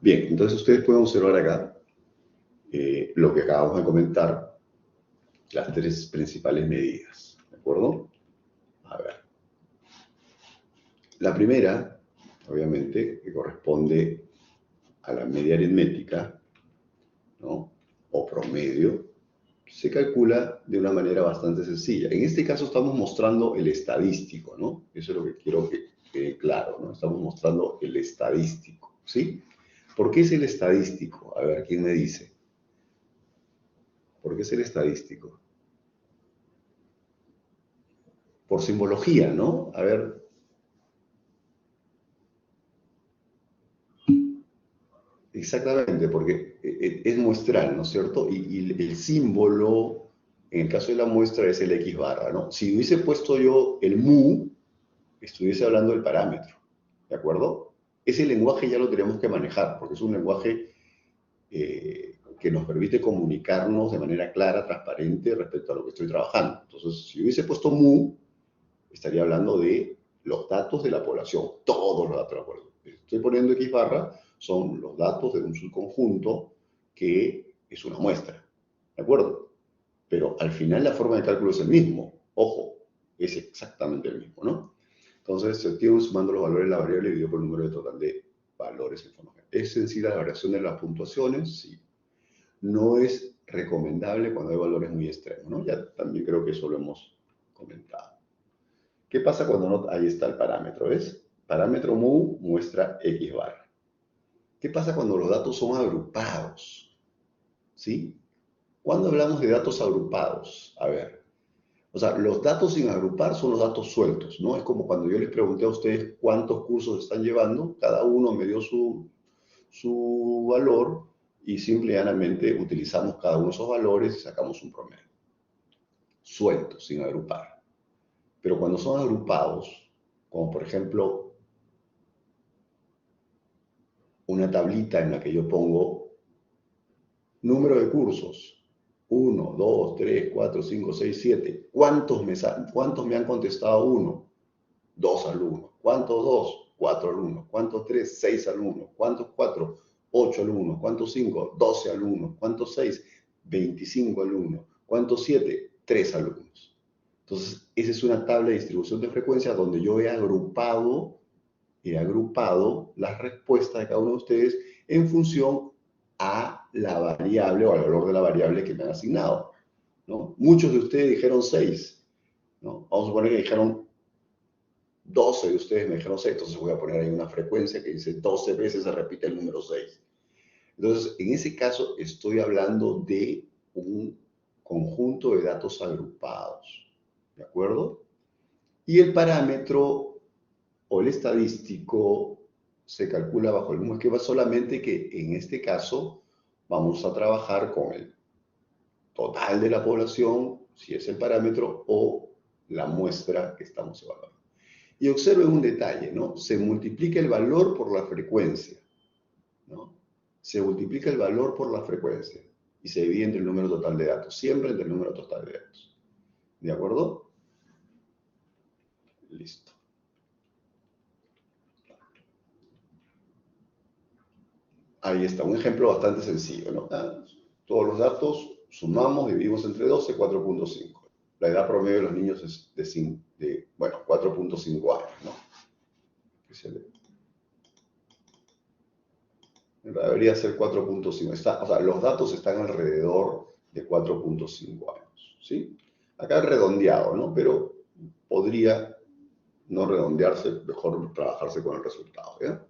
Speaker 1: Bien, entonces ustedes pueden observar acá lo que acabamos de comentar, las tres principales medidas, ¿de acuerdo? A ver. La primera, obviamente, que corresponde a la media aritmética, ¿no? O promedio, se calcula de una manera bastante sencilla. En este caso estamos mostrando el estadístico, ¿no? Eso es lo que quiero que quede claro, ¿no? Estamos mostrando el estadístico, ¿sí? ¿Por qué es el estadístico? A ver, ¿quién me dice? ¿Por qué es el estadístico? Por simbología, ¿no? A ver. Exactamente, porque es muestral, ¿no es cierto? Y el símbolo, en el caso de la muestra, es el X barra, ¿no? Si hubiese puesto yo el mu, estuviese hablando del parámetro, ¿de acuerdo? Ese lenguaje ya lo tenemos que manejar, porque es un lenguaje que nos permite comunicarnos de manera clara, transparente respecto a lo que estoy trabajando. Entonces, si hubiese puesto mu, estaría hablando de los datos de la población, todos los datos de la población. Estoy poniendo X barra, son los datos de un subconjunto que es una muestra, ¿de acuerdo? Pero al final la forma de cálculo es el mismo, ojo, es exactamente el mismo, ¿no? Entonces, se obtiene sumando los valores de la variable dividido por el número de total de valores en forma. ¿Es sencilla la variación de las puntuaciones? Sí. No es recomendable cuando hay valores muy extremos, ¿no? Ya también creo que eso lo hemos comentado. ¿Qué pasa cuando no? Ahí está el parámetro, ¿ves? Parámetro mu muestra X barra. ¿Qué pasa cuando los datos son agrupados? ¿Sí? ¿Cuándo hablamos de datos agrupados? A ver, o sea, los datos sin agrupar son los datos sueltos, ¿no? Es como cuando yo les pregunté a ustedes cuántos cursos están llevando, cada uno me dio su valor y simple y llanamente utilizamos cada uno de esos valores y sacamos un promedio. Sueltos, sin agrupar. Pero cuando son agrupados, como por ejemplo una tablita en la que yo pongo número de cursos, 1, 2, 3, 4, 5, 6, 7. ¿Cuántos me han contestado 1? 2 alumnos. ¿Cuántos 2? 4 alumnos. ¿Cuántos 3? 6 alumnos. ¿Cuántos 4? 8 alumnos. ¿Cuántos 5? 12 alumnos. ¿Cuántos 6? 25 alumnos. ¿Cuántos 7? 3 alumnos. Entonces, esa es una tabla de distribución de frecuencias donde yo he agrupado las respuestas de cada uno de ustedes en función a la variable o al valor de la variable que me han asignado, ¿no? Muchos de ustedes dijeron 6, ¿no? Vamos a suponer que dijeron 12 de ustedes me dijeron 6, entonces voy a poner ahí una frecuencia que dice 12 veces se repite el número 6. Entonces, en ese caso estoy hablando de un conjunto de datos agrupados, ¿de acuerdo? Y el parámetro o el estadístico se calcula bajo el mismo esquema, solamente que en este caso vamos a trabajar con el total de la población, si es el parámetro, o la muestra que estamos evaluando. Y observen un detalle, ¿no? Se multiplica el valor por la frecuencia, ¿no? Se multiplica el valor por la frecuencia y se divide entre el número total de datos, siempre entre el número total de datos. ¿De acuerdo? Listo. Ahí está, un ejemplo bastante sencillo, ¿no? Todos los datos sumamos, dividimos entre 12, 4.5. La edad promedio de los niños es de 4.5 años, ¿no? Debería ser 4.5. O sea, los datos están alrededor de 4.5 años, ¿sí? Acá redondeado, ¿no? Pero podría no redondearse, mejor trabajarse con el resultado, ¿ya?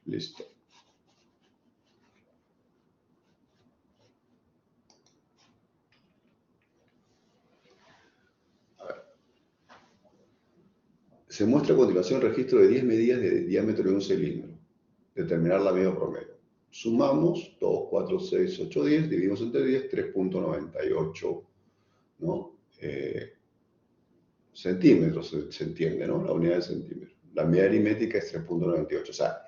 Speaker 1: Listo. Se muestra a continuación el registro de 10 medidas de diámetro de un cilindro. Determinar la medida promedio. Sumamos 2, 4, 6, 8, 10, dividimos entre 10, 3.98, ¿no? Centímetros, se entiende, ¿no? La unidad de centímetro. La medida aritmética es 3.98. O sea,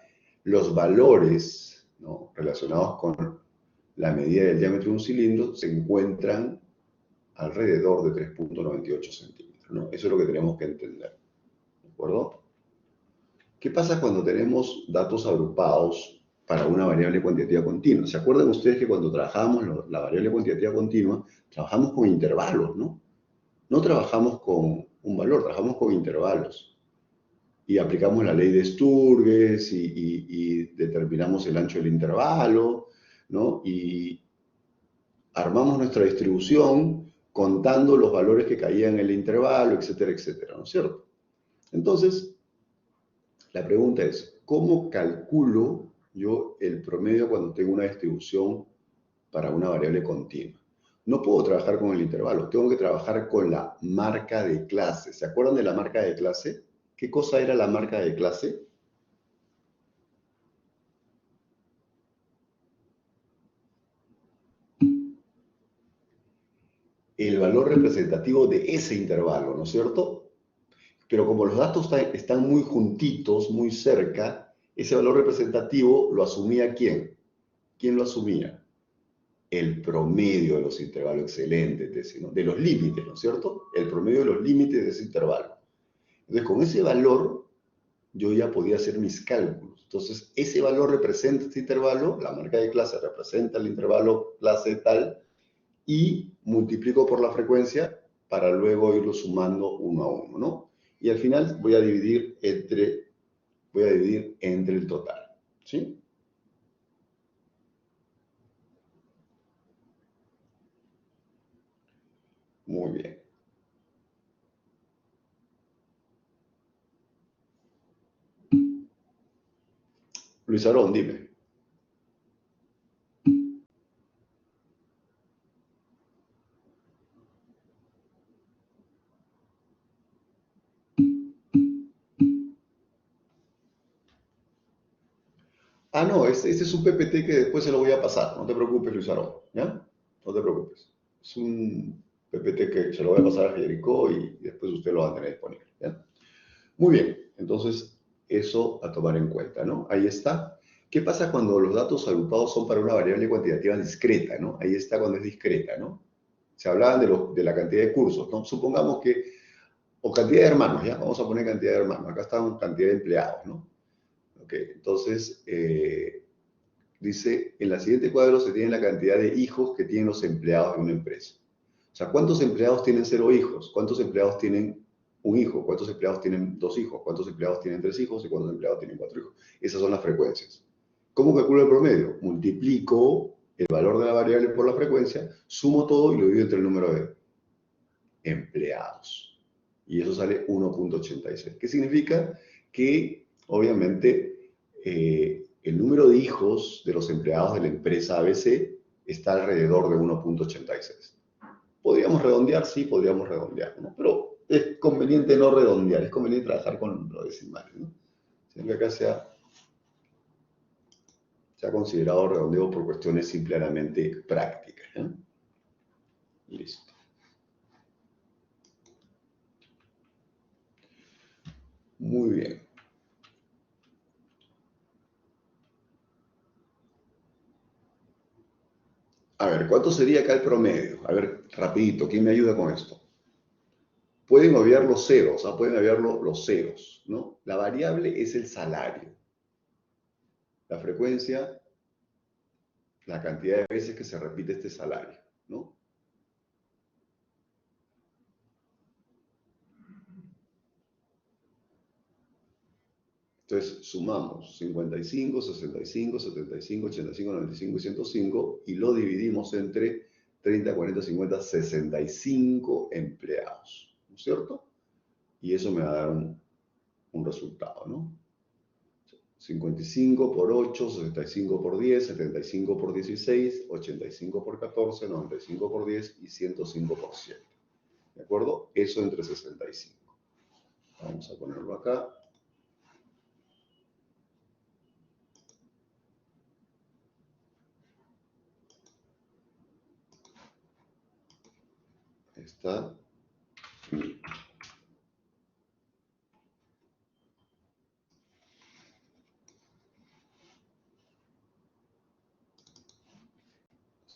Speaker 1: los valores, ¿no?, relacionados con la medida del diámetro de un cilindro se encuentran alrededor de 3.98 centímetros, ¿no? Eso es lo que tenemos que entender. ¿De acuerdo? ¿Qué pasa cuando tenemos datos agrupados para una variable cuantitativa continua. ¿Se acuerdan ustedes que cuando trabajábamos la variable cuantitativa continua, trabajamos con intervalos, ¿no? No trabajamos con un valor, trabajamos con intervalos. Y aplicamos la ley de Sturges y determinamos el ancho del intervalo, ¿no? Y armamos nuestra distribución contando los valores que caían en el intervalo, etcétera, etcétera, ¿no es cierto? Entonces, la pregunta es, ¿cómo calculo yo el promedio cuando tengo una distribución para una variable continua? No puedo trabajar con el intervalo, tengo que trabajar con la marca de clase. ¿Se acuerdan de la marca de clase? ¿Qué cosa era la marca de clase? El valor representativo de ese intervalo, ¿no es cierto? Pero como los datos están muy juntitos, muy cerca, ese valor representativo lo asumía ¿quién? ¿Quién lo asumía? El promedio de los intervalos. Excelente, Tessie, ¿no? De los límites, ¿no es cierto? El promedio de los límites de ese intervalo. Entonces, con ese valor, yo ya podía hacer mis cálculos. Entonces, ese valor representa este intervalo, la marca de clase representa el intervalo clase tal, y multiplico por la frecuencia para luego irlo sumando uno a uno, ¿no? Y al final voy a dividir entre el total, ¿sí? Muy bien. Luis Aarón, dime. Ah, no, este es un PPT que después se lo voy a pasar. No te preocupes, Luis Aarón, ¿ya? No te preocupes. Es un PPT que se lo voy a pasar a Federico y después usted lo va a tener disponible, ¿ya? Muy bien, entonces eso a tomar en cuenta, ¿no? Ahí está. ¿Qué pasa cuando los datos agrupados son para una variable cuantitativa discreta, ¿no? Ahí está cuando es discreta, ¿no? Se hablaban de la cantidad de cursos, ¿no? Supongamos que, o cantidad de hermanos, ¿ya? Vamos a poner cantidad de hermanos. Acá está una cantidad de empleados, ¿no? Ok, entonces, dice, en la siguiente cuadro se tiene la cantidad de hijos que tienen los empleados de una empresa. O sea, ¿cuántos empleados tienen 0 hijos? ¿Cuántos empleados tienen un hijo? ¿Cuántos empleados tienen 2 hijos? ¿Cuántos empleados tienen 3 hijos? ¿Y cuántos empleados tienen 4 hijos? Esas son las frecuencias. ¿Cómo calculo el promedio? Multiplico el valor de la variable por la frecuencia, sumo todo y lo divido entre el número de empleados. Y eso sale 1.86. ¿Qué significa? Que, obviamente, el número de hijos de los empleados de la empresa ABC está alrededor de 1.86. ¿Podríamos redondear? Sí, podríamos redondear, ¿no? Pero es conveniente no redondear, es conveniente trabajar con los decimales, ¿no? Sino que acá se ha considerado redondeo por cuestiones simplemente prácticas, ¿eh? Listo. Muy bien. A ver, ¿cuánto sería acá el promedio? A ver, rapidito, ¿quién me ayuda con esto? Pueden obviar los ceros, ¿ah? Pueden obviar los ceros, ¿no? La variable es el salario. La frecuencia, la cantidad de veces que se repite este salario, ¿no? Entonces, sumamos 55, 65, 75, 85, 95 y 105 y lo dividimos entre 30, 40, 50, 65 empleados, ¿no es cierto? Y eso me va a dar un resultado, ¿no? 55 por 8, 65 por 10, 75 por 16, 85 por 14, 95 por 10 y 105 por 7. ¿De acuerdo? Eso entre 65. Vamos a ponerlo acá. Ahí está.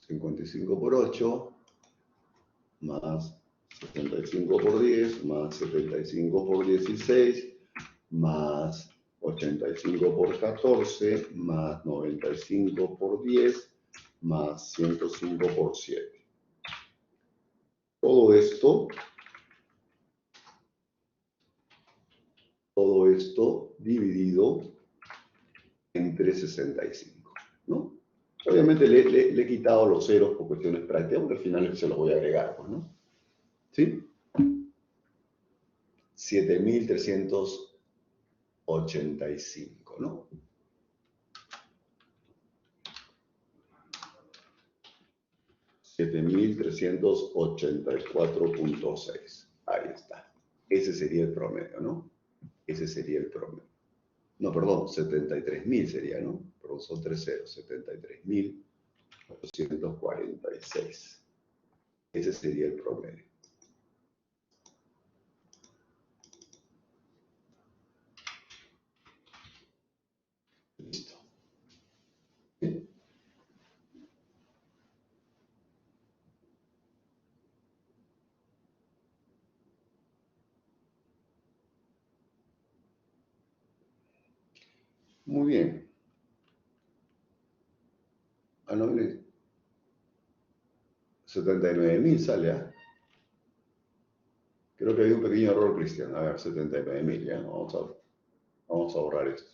Speaker 1: 55 por 8, más 75 por 10, más 75 por 16, más 85 por 14 más 95 por 10 más 105 por 7. Todo esto dividido entre 65, ¿no? Obviamente le he quitado los ceros por cuestiones prácticas, porque al final se los voy a agregar, pues, ¿no? ¿Sí? 7.385, ¿no? 7.384.6. Ahí está. Ese sería el promedio, ¿no? Ese sería el promedio. No, perdón, 73.000 sería, ¿no? Perdón, son 3 ceros. 73.846. Ese sería el promedio. Listo. ¿Sí? Muy bien. Ah, no, 79.000 sale, ¿ah? Creo que hay un pequeño error, Cristian. A ver, 79.000, ya. Vamos a borrar esto.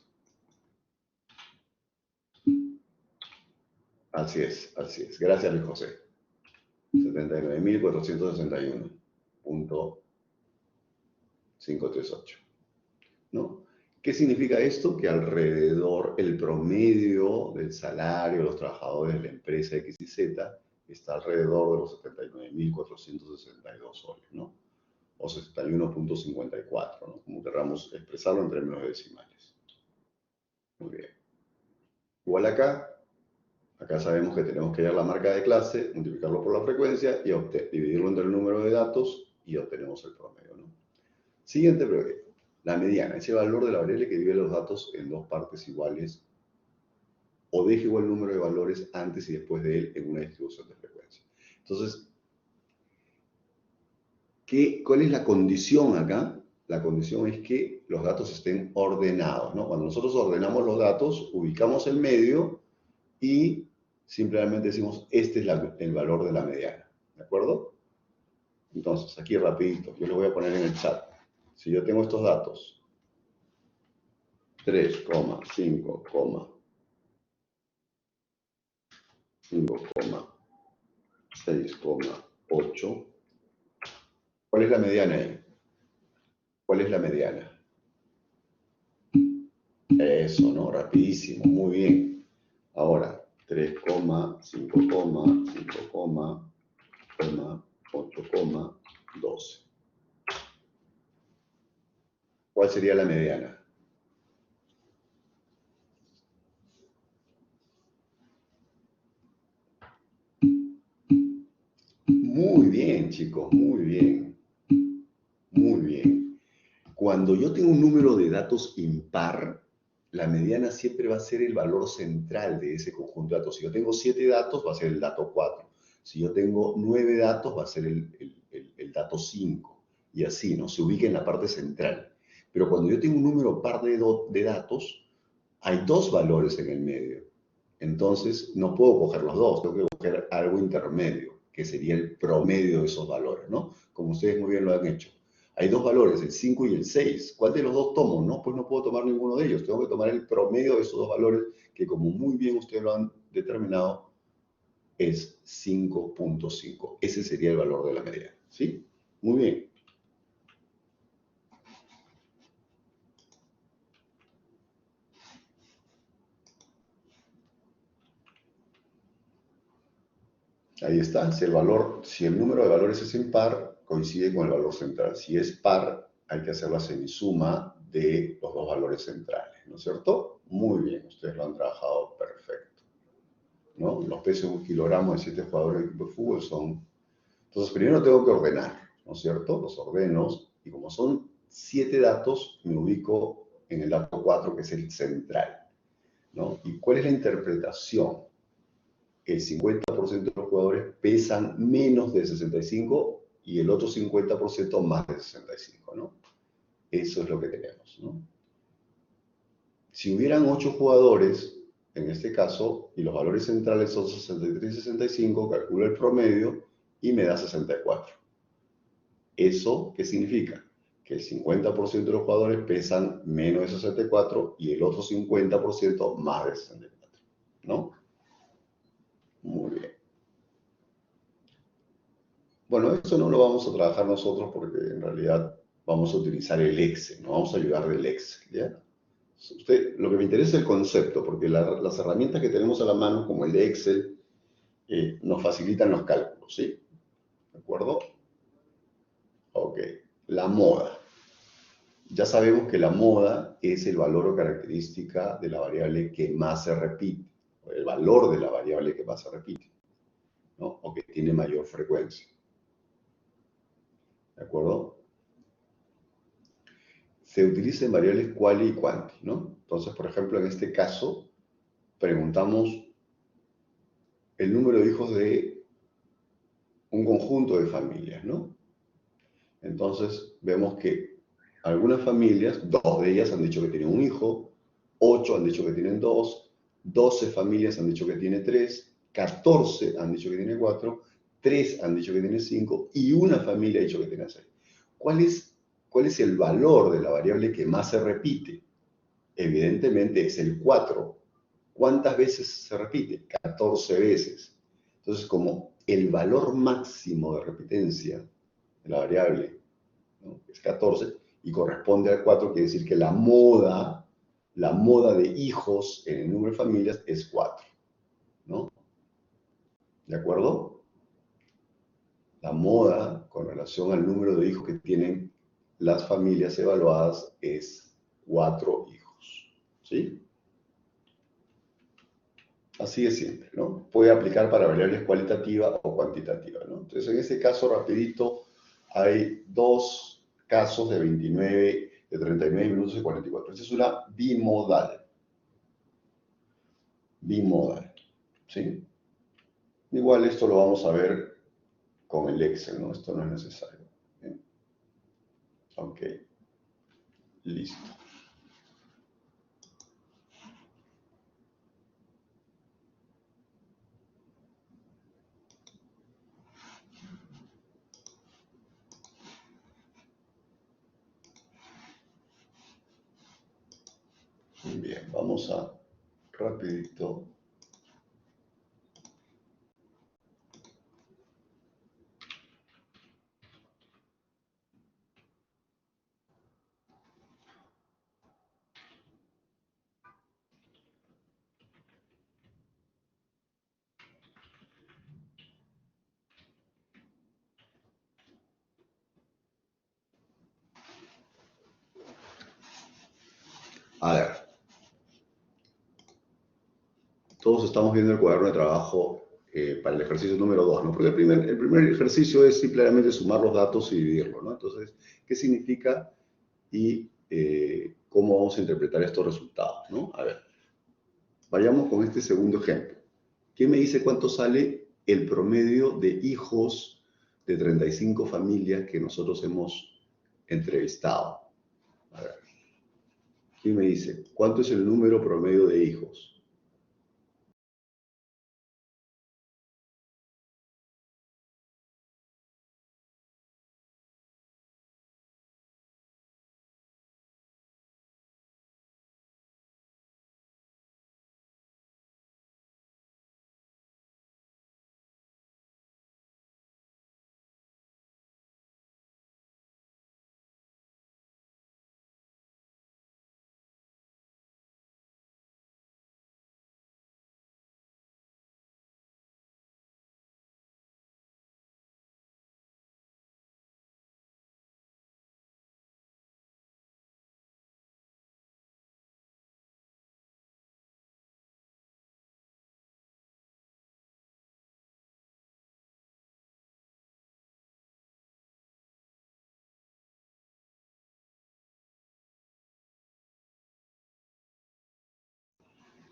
Speaker 1: Así es, así es. Gracias, Luis José. 79.461.538. ¿No? ¿Qué significa esto? Que alrededor, el promedio del salario de los trabajadores de la empresa X y Z está alrededor de los 79.462 soles, ¿no? O 61.54, ¿no? Como queramos expresarlo en términos decimales. Muy bien. Igual acá sabemos que tenemos que hallar la marca de clase, multiplicarlo por la frecuencia y dividirlo entre el número de datos y obtenemos el promedio, ¿no? Siguiente pregunta. La mediana es el valor de la variable que divide los datos en dos partes iguales o deja igual número de valores antes y después de él en una distribución de frecuencia. Entonces, ¿cuál es la condición acá? La condición es que los datos estén ordenados, ¿no? Cuando nosotros ordenamos los datos, ubicamos el medio y simplemente decimos, este es el valor de la mediana, ¿de acuerdo? Entonces, aquí rapidito, yo lo voy a poner en el chat. Si yo tengo estos datos, 3,5,6,8. ¿Cuál es la mediana ahí? ¿Cuál es la mediana? Eso, ¿no? Rapidísimo, muy bien. Ahora, 3,5,5,8,12. ¿Cuál sería la mediana? Muy bien, chicos, muy bien. Muy bien. Cuando yo tengo un número de datos impar, la mediana siempre va a ser el valor central de ese conjunto de datos. Si yo tengo 7 datos, va a ser el dato 4. Si yo tengo 9 datos, va a ser el dato 5. Y así, ¿no? Se ubica en la parte central. Pero cuando yo tengo un número par de datos, hay 2 valores en el medio. Entonces, no puedo coger los 2, tengo que coger algo intermedio, que sería el promedio de esos valores, ¿no? Como ustedes muy bien lo han hecho. Hay 2 valores, el 5 y el 6. ¿Cuál de los 2 tomo? No, pues no puedo tomar ninguno de ellos. Tengo que tomar el promedio de esos 2 valores, que como muy bien ustedes lo han determinado, es 5.5. Ese sería el valor de la mediana, ¿sí? Muy bien. Ahí está. Si el número de valores es impar, coincide con el valor central. Si es par, hay que hacer la semisuma de los 2 valores centrales, ¿no es cierto? Muy bien, ustedes lo han trabajado perfecto, ¿no? Los pesos de un kilogramo de 7 jugadores de equipo de fútbol son... Entonces, primero tengo que ordenar, ¿no es cierto? Los ordeno, y como son 7 datos, me ubico en el dato 4, que es el central, ¿no? ¿Y cuál es la interpretación? El 50% de los jugadores pesan menos de 65 y el otro 50% más de 65, ¿no? Eso es lo que tenemos, ¿no? Si hubieran 8 jugadores, en este caso, y los valores centrales son 63 y 65, calculo el promedio y me da 64. ¿Eso qué significa? Que el 50% de los jugadores pesan menos de 64 y el otro 50% más de 64, ¿no? Muy bien. Bueno, esto no lo vamos a trabajar nosotros porque en realidad vamos a utilizar el Excel, nos vamos a ayudar del Excel, ¿ya? Lo que me interesa es el concepto, porque las herramientas que tenemos a la mano, como el de Excel, nos facilitan los cálculos, ¿sí? ¿De acuerdo? Ok. La moda. Ya sabemos que la moda es el valor o característica de la variable que más se repite, o el valor de la variable que más se repite, ¿no? O que tiene mayor frecuencia. ¿De acuerdo? Se utilizan variables quali y quanti, ¿no? Entonces, por ejemplo, en este caso, preguntamos el número de hijos de un conjunto de familias, ¿no? Entonces, vemos que algunas familias, 2 de ellas han dicho que tienen un hijo, 8 han dicho que tienen 2, 12 familias han dicho que tiene 3, 14 han dicho que tiene 4, 3 han dicho que tiene 5 y una familia ha dicho que tiene 6. ¿Cuál es el valor de la variable que más se repite? Evidentemente es el 4. ¿Cuántas veces se repite? 14 veces. Entonces, como el valor máximo de repitencia de la variable, ¿no?, es 14 y corresponde al 4, quiere decir que la moda de hijos en el número de familias es 4, ¿no? ¿De acuerdo? La moda con relación al número de hijos que tienen las familias evaluadas es 4 hijos, ¿sí? Así de simple, ¿no? Puede aplicar para variables cualitativas o cuantitativas, ¿no? Entonces, en este caso, rapidito, hay 2 casos de 29, de 39 minutos y 44. Esta es una bimodal. Bimodal, ¿sí? Igual esto lo vamos a ver con el Excel, ¿no? Esto no es necesario. ¿Bien? Ok, listo. Bien, vamos a rapidito. A ver, todos estamos viendo el cuaderno de trabajo para el ejercicio número 2, ¿no? Porque el primer ejercicio es simplemente sumar los datos y dividirlo, ¿no? Entonces, ¿qué significa y cómo vamos a interpretar estos resultados, ¿no? A ver, vayamos con este segundo ejemplo. ¿Qué me dice cuánto sale el promedio de hijos de 35 familias que nosotros hemos entrevistado? A ver, ¿quién me dice cuánto es el número promedio de hijos?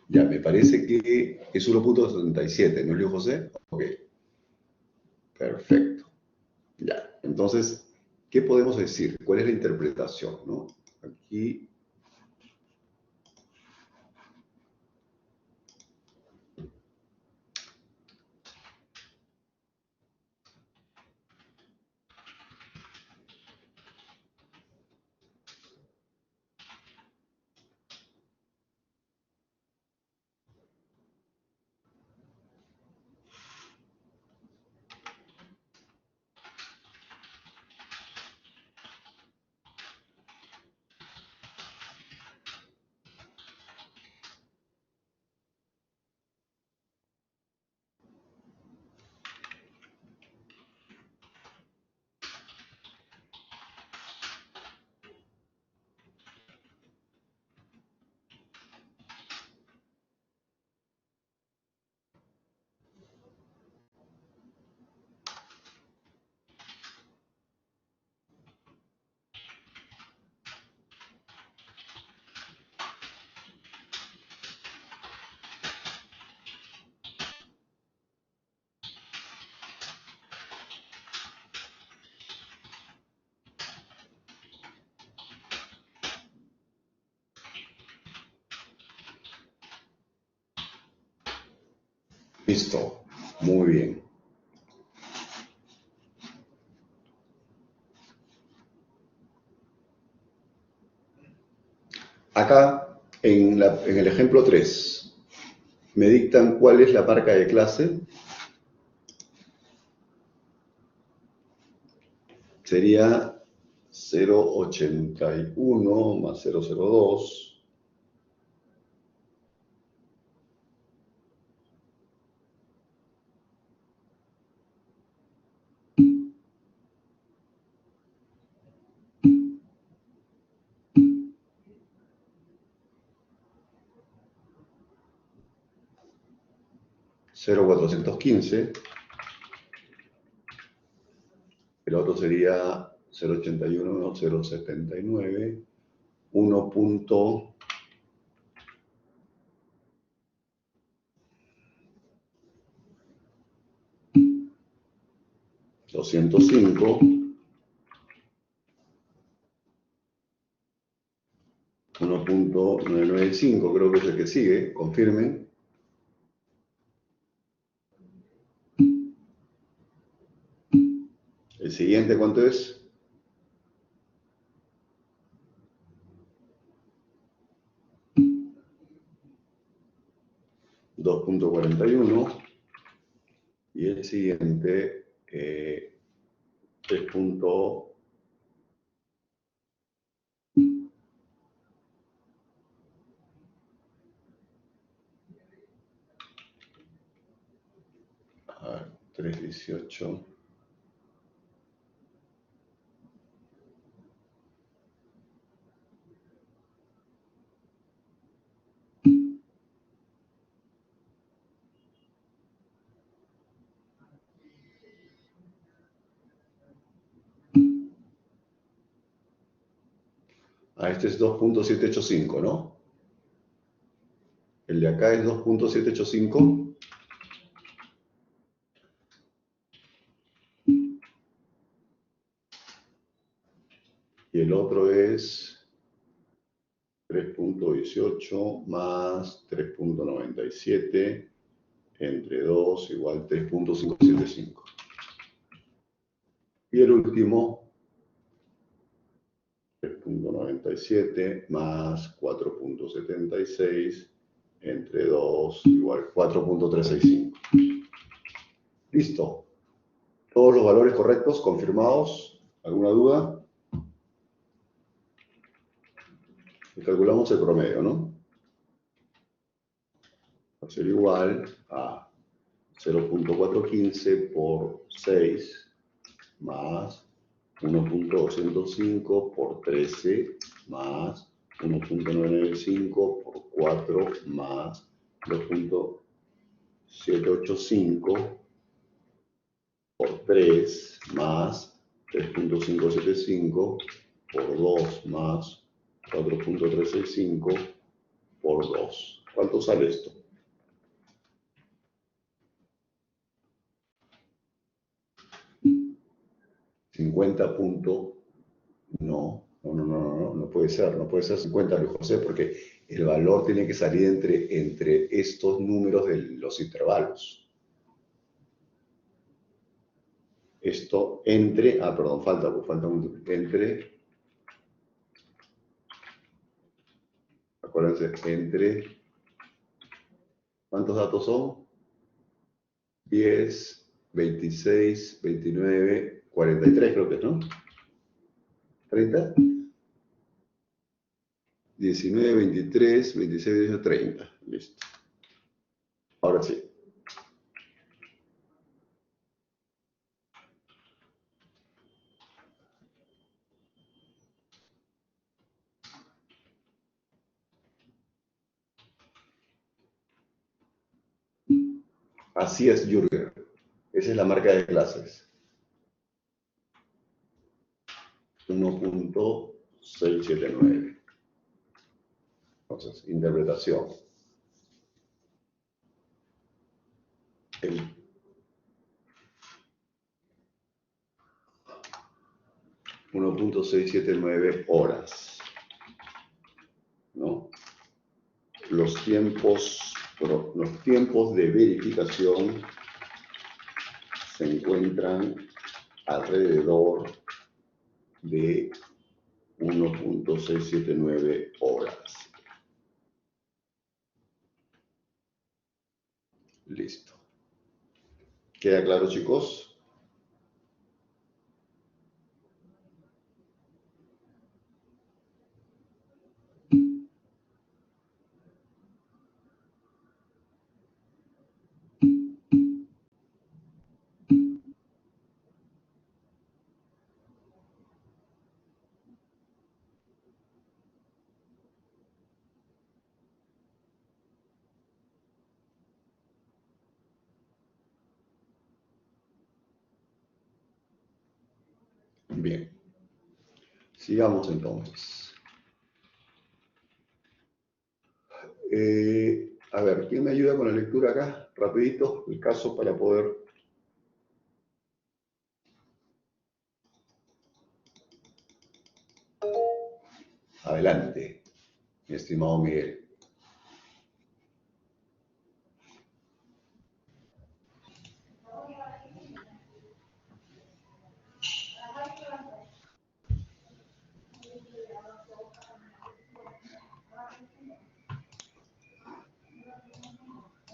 Speaker 1: Ya, me parece que es 1.77, ¿no, Luis José? Ok, perfecto. Ya, entonces, ¿qué podemos decir? ¿Cuál es la interpretación, no? Aquí Listo. Muy bien. Acá, en el ejemplo 3, me dictan cuál es la marca de clase. Sería 081 más 002. Cero cuatrocientos quince, el otro sería 081, 079, 1.205, 1.995, creo que es el que sigue, confirmen. El siguiente, ¿cuánto es? $2.41 y el siguiente 3. A ver, 318. Este es 2.785, ¿no? El de acá es 2.785. Y el otro es 3.18 más 3.97 entre 2 igual 3.575. Y el último, 3.97 más 4.76 entre 2 igual 4.365. Listo. Todos los valores correctos, confirmados. ¿Alguna duda? Y calculamos el promedio, ¿no? Va a ser igual a 0.415 por 6 más 1.205 por 13 más 1.995 por 4 más 2.785 por 3 más 3.575 por 2 más 4.365 por 2. ¿Cuánto sale esto? No puede ser, no puede ser 50, Luis José, porque el valor tiene que salir entre estos números de los intervalos. Esto perdón, falta entre, acuérdense, ¿cuántos datos son? 10, 26, 29, 43 creo que es, ¿no? 30, 19, 23, 26, 18, 30. Listo. Ahora sí. Así es, Jürgen. Esa es la marca de clases. 1.679. Entonces, interpretación. El 1.679 horas, ¿no? Los tiempos los tiempos de verificación se encuentran alrededor de 1.679 horas. Listo. ¿Queda claro, chicos? Bien. Sigamos entonces. A ver, ¿quién me ayuda con la lectura acá? Rapidito, el caso para poder... Adelante, mi estimado Miguel.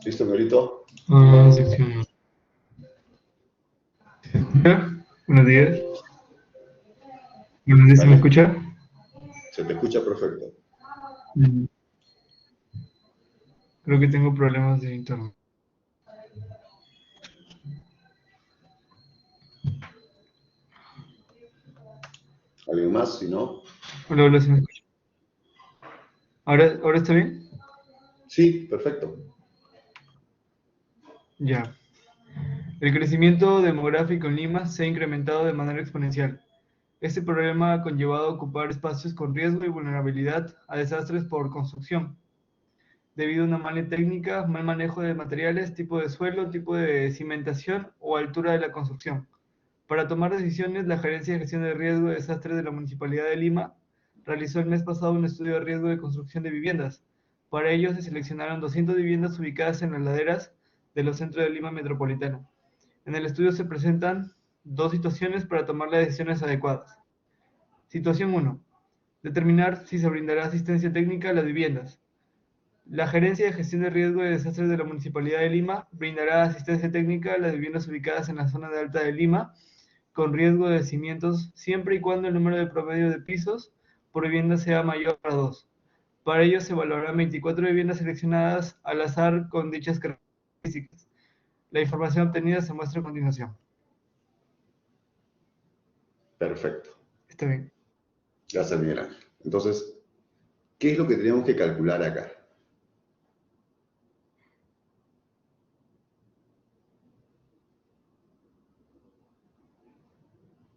Speaker 1: ¿Listo, Miguelito?
Speaker 6: Sección. ¿Se escucha? Buenos días. Buenos días, ¿se me escucha?
Speaker 1: Se te escucha perfecto.
Speaker 6: Creo que tengo problemas de internet.
Speaker 1: ¿Alguien más? Si no...
Speaker 6: Hola, hola, ¿se me escucha? ¿Ahora está bien?
Speaker 1: Sí, perfecto.
Speaker 6: Ya. El crecimiento demográfico en Lima se ha incrementado de manera exponencial. Este problema ha conllevado a ocupar espacios con riesgo y vulnerabilidad a desastres por construcción, debido a una mala técnica, mal manejo de materiales, tipo de suelo, tipo de cimentación o altura de la construcción. Para tomar decisiones, la Gerencia de Gestión de Riesgo de Desastres de la Municipalidad de Lima realizó el mes pasado un estudio de riesgo de construcción de viviendas. Para ello se seleccionaron 200 viviendas ubicadas en las laderas de los centros de Lima metropolitana. En el estudio se presentan dos situaciones para tomar las decisiones adecuadas. Situación 1. Determinar si se brindará asistencia técnica a las viviendas. La Gerencia de Gestión de Riesgo de Desastres de la Municipalidad de Lima brindará asistencia técnica a las viviendas ubicadas en la zona de Alta de Lima con riesgo de cimientos siempre y cuando el número de promedio de pisos por vivienda sea mayor a 2. Para ello se evaluarán 24 viviendas seleccionadas al azar con dichas características. La información obtenida se muestra a continuación.
Speaker 1: Perfecto.
Speaker 6: Está bien.
Speaker 1: Gracias, Miguel Ángel. Entonces, ¿qué es lo que tenemos que calcular acá?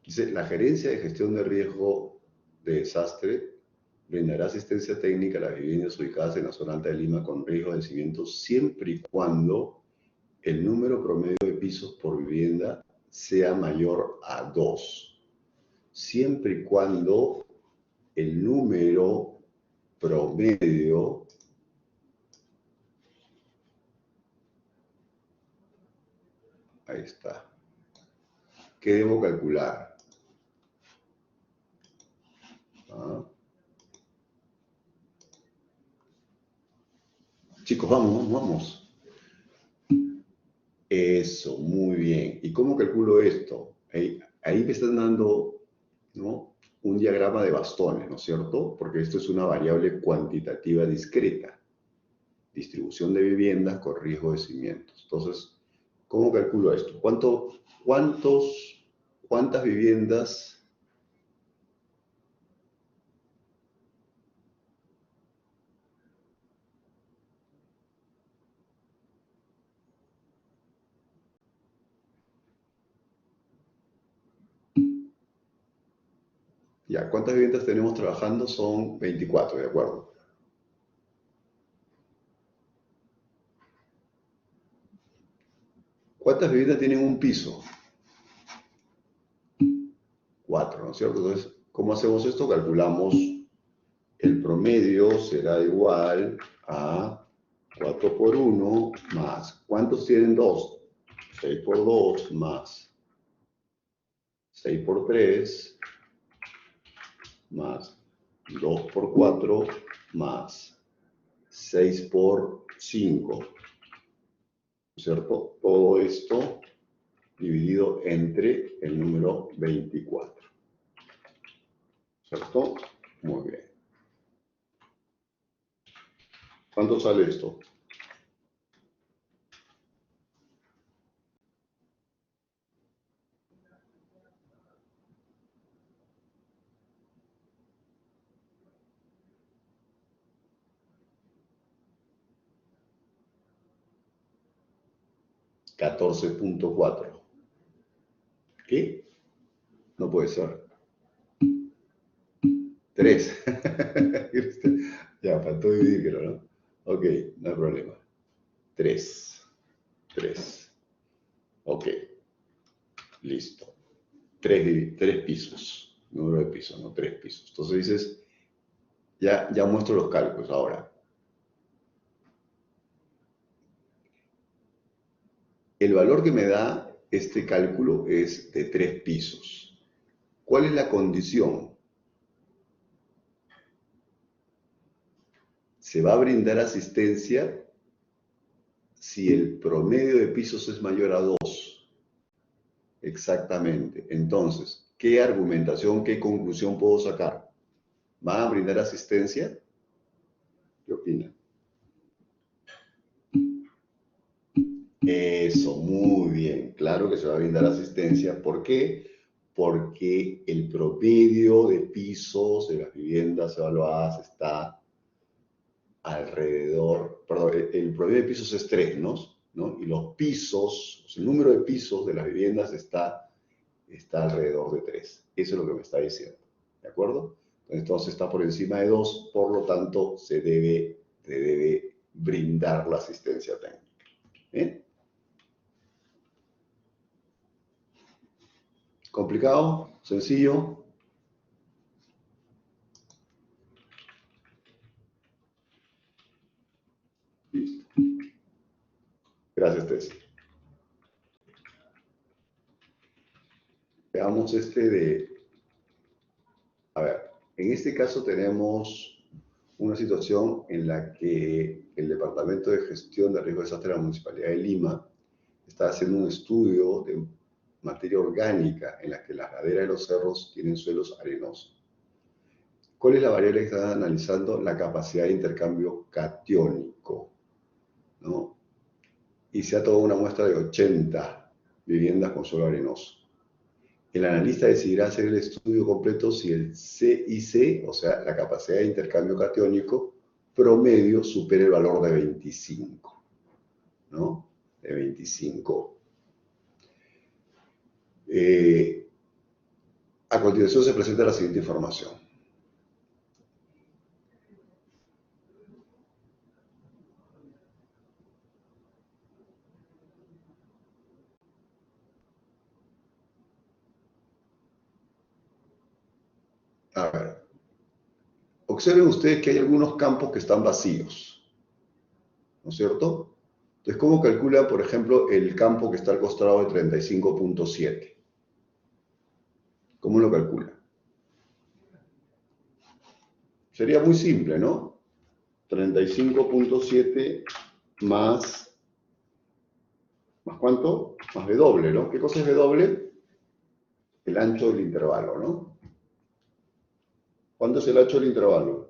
Speaker 1: Dice, la Gerencia de Gestión de Riesgo de Desastre brindará asistencia técnica a las viviendas ubicadas en la zona alta de Lima con riesgo de cimiento siempre y cuando el número promedio de pisos por vivienda sea mayor a 2. Siempre y cuando el número promedio ahí está. ¿Qué debo calcular? Chicos, vamos. Eso, muy bien. ¿Y cómo calculo esto? Ahí me están dando, ¿no?, un diagrama de bastones, ¿no es cierto? Porque esto es una variable cuantitativa discreta. Distribución de viviendas con riesgo de cimientos. Entonces, ¿cómo calculo esto? ¿Cuántas viviendas? Ya, ¿cuántas viviendas tenemos trabajando? Son 24, ¿de acuerdo? ¿Cuántas viviendas tienen un piso? 4, ¿no es cierto? Entonces, ¿cómo hacemos esto? Calculamos el promedio será igual a 4 por 1 más. ¿Cuántos tienen 2? 6 por 2 más 6 por 3 más 2 por 4 más 6 por 5. ¿Cierto? Todo esto dividido entre el número 24. ¿Cierto? Muy bien. ¿Cuánto sale esto? $14.4. ¿Qué? No puede ser. 3. Ya, faltó dividirlo, ¿no? Ok, no hay problema. 3. 3. Ok. Listo. 3 pisos. Número de pisos, no 3 pisos. Entonces dices, ya muestro los cálculos ahora. El valor que me da este cálculo es de 3 pisos. ¿Cuál es la condición? Se va a brindar asistencia si el promedio de pisos es mayor a 2. Exactamente. Entonces, ¿qué argumentación, qué conclusión puedo sacar? ¿Van a brindar asistencia? ¿Qué opinan? Eso, muy bien. Claro que se va a brindar asistencia. ¿Por qué? Porque el promedio de pisos de las viviendas evaluadas está alrededor, perdón, el promedio de pisos es 3, ¿no? Y los pisos, el número de pisos de las viviendas está alrededor de 3. Eso es lo que me está diciendo, ¿de acuerdo? Entonces está por encima de 2, por lo tanto se debe brindar la asistencia técnica. ¿Bien? ¿Complicado? ¿Sencillo? Listo. Gracias, Tess. Veamos a ver, en este caso tenemos una situación en la que el Departamento de Gestión de Riesgo de Desastre de la Municipalidad de Lima está haciendo un estudio de materia orgánica en la que las laderas de los cerros tienen suelos arenosos. ¿Cuál es la variable que están analizando? La capacidad de intercambio catiónico, ¿no? Y se ha tomado una muestra de 80 viviendas con suelo arenoso. El analista decidirá hacer el estudio completo si el CIC, o sea, la capacidad de intercambio catiónico promedio, supera el valor de 25, ¿no? De 25. A continuación se presenta la siguiente información. A ver, observen ustedes que hay algunos campos que están vacíos, ¿no es cierto? Entonces, ¿cómo calcula, por ejemplo, el campo que está al costado de 35.7? ¿Cómo lo calcula? Sería muy simple, ¿no? 35.7 más ¿cuánto? Más W, ¿no? ¿Qué cosa es W? El ancho del intervalo, ¿no? ¿Cuánto es el ancho del intervalo?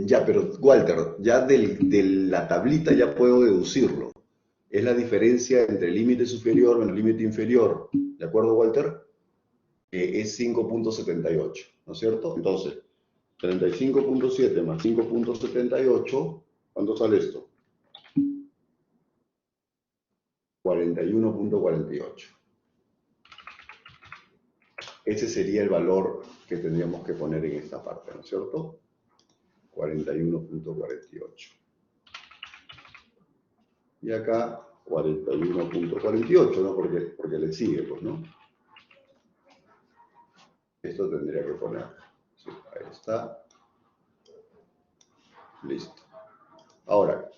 Speaker 1: Ya, pero Walter, ya de la tablita ya puedo deducirlo. Es la diferencia entre el límite superior y el límite inferior. ¿De acuerdo, Walter? Es 5.78, ¿no es cierto? Entonces, 35.7 más 5.78, ¿cuánto sale esto? 41.48. Ese sería el valor que tendríamos que poner en esta parte, ¿no es cierto? 41.48. Y acá 41.48, ¿no? Porque le sigue, pues, ¿no? Esto tendría que poner. Sí, ahí está. Listo. Ahora,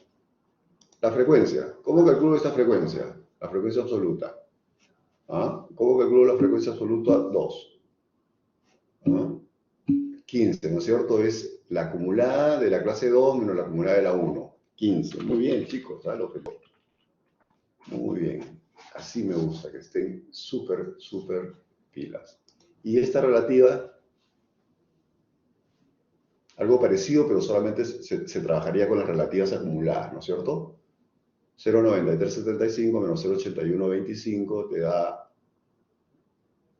Speaker 1: la frecuencia. ¿Cómo calculo esta frecuencia? La frecuencia absoluta. ¿Ah? ¿Cómo calculo la frecuencia absoluta? 2. ¿Ah? 15, ¿no es cierto? Es la acumulada de la clase 2 menos la acumulada de la 1. 15. Muy bien, chicos. ¿Sabes lo que? Muy bien. Así me gusta, que estén súper, súper pilas. Y esta relativa, algo parecido, pero solamente se trabajaría con las relativas acumuladas, ¿no es cierto? 0.9375 menos 0.8125 te da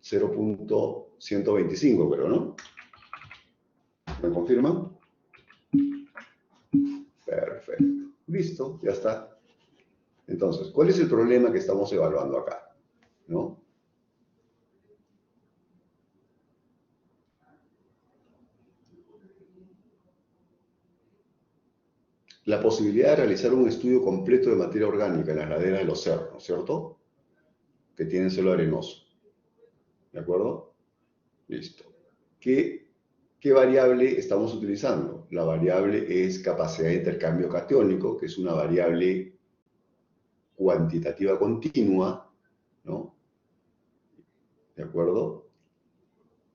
Speaker 1: 0.125, creo, ¿no? ¿Me confirman? Perfecto. Listo, ya está. Entonces, ¿cuál es el problema que estamos evaluando acá? ¿No? La posibilidad de realizar un estudio completo de materia orgánica en las laderas de los cerros, ¿no es cierto? Que tienen suelo arenoso. ¿De acuerdo? Listo. ¿Qué variable estamos utilizando? La variable es capacidad de intercambio catiónico, que es una variable cuantitativa continua, ¿no? ¿De acuerdo?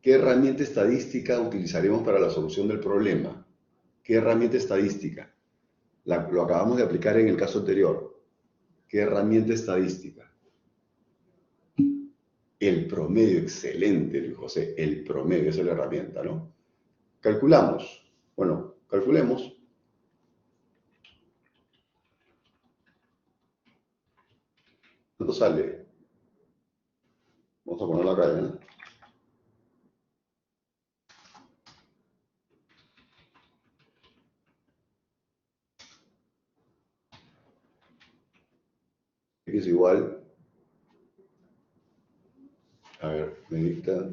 Speaker 1: ¿Qué herramienta estadística utilizaremos para la solución del problema? ¿Qué herramienta estadística? Lo acabamos de aplicar en el caso anterior. ¿Qué herramienta estadística? El promedio, excelente, Luis José. El promedio, esa es la herramienta, ¿no? Calculamos. Bueno, calculemos. ¿Cuánto sale? Vamos a ponerlo acá, ¿eh? Es igual. A ver, me dicta.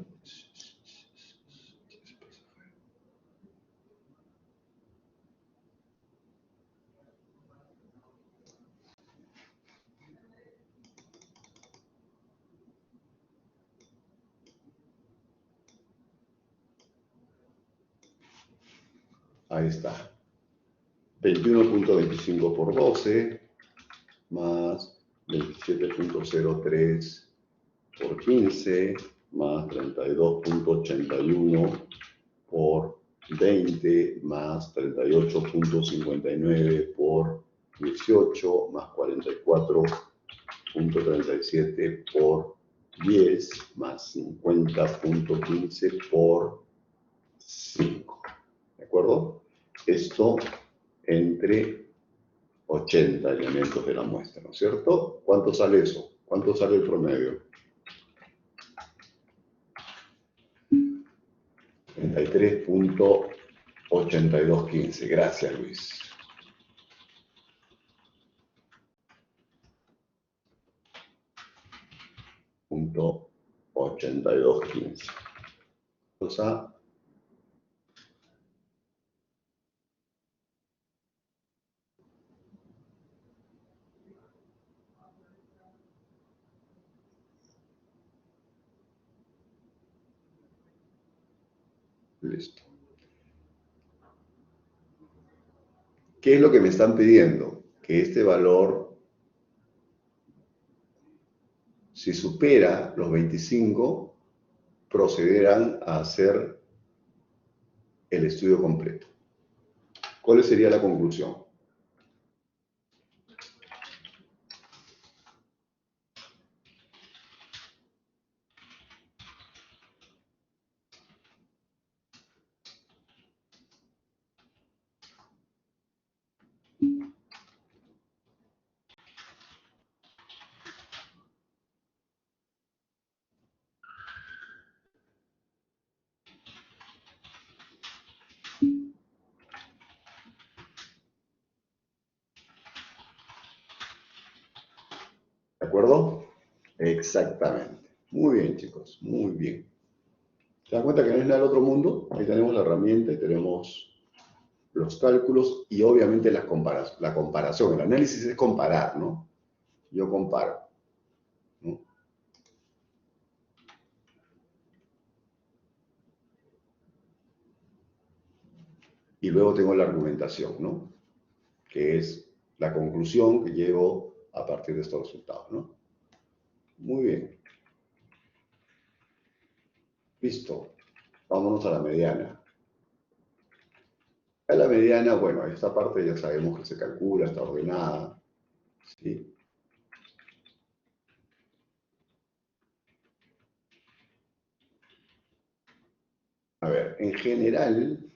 Speaker 1: Ahí está. 21.25 por 12 más 27.03 por 15 más 32.81 por 20 más 38.59 por 18 más 44.37 por 10 más 50.15 por 5. ¿De acuerdo? Esto entre 80 elementos de la muestra, ¿no es cierto? ¿Cuánto sale eso? ¿Cuánto sale el promedio? 33.8215. Gracias, Luis. Punto 8215. Cosa. Listo. ¿Qué es lo que me están pidiendo? Que este valor, si supera los 25, procederán a hacer el estudio completo. ¿Cuál sería la conclusión? ¿De acuerdo? Exactamente. Muy bien, chicos. Muy bien. ¿Se dan cuenta que no es nada del otro mundo? Ahí tenemos la herramienta y tenemos los cálculos y obviamente la comparación. El análisis es comparar, ¿no? Yo comparo, ¿no? Y luego tengo la argumentación, ¿no? Que es la conclusión que llego a partir de estos resultados, ¿no? Muy bien. Listo. Vámonos a la mediana. A la mediana, bueno, esta parte ya sabemos que se calcula, está ordenada, ¿sí? A ver, en general,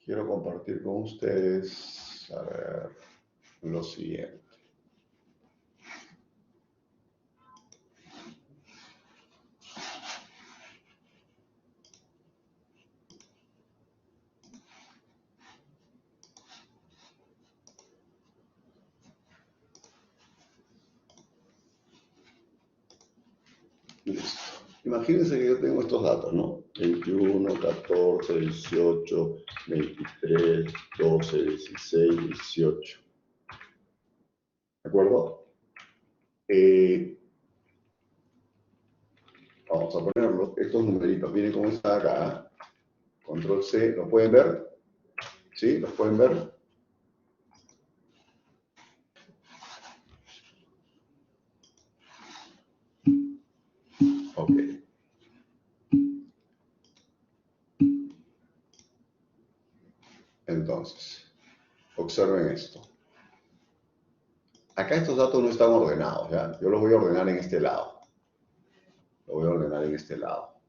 Speaker 1: quiero compartir con ustedes, a ver, lo siguiente. Listo. Imagínense que yo tengo estos datos, ¿no? 21, 14, 18, 23, 12, 16, 18. ¿De acuerdo? Vamos a ponerlo, estos numeritos, miren cómo está acá. Control C, ¿lo pueden ver? ¿Sí? ¿Los pueden ver? Ok. Entonces, observen esto. Acá estos datos no están ordenados, ¿ya? Yo los voy a ordenar en este lado. Lo voy a ordenar en este lado.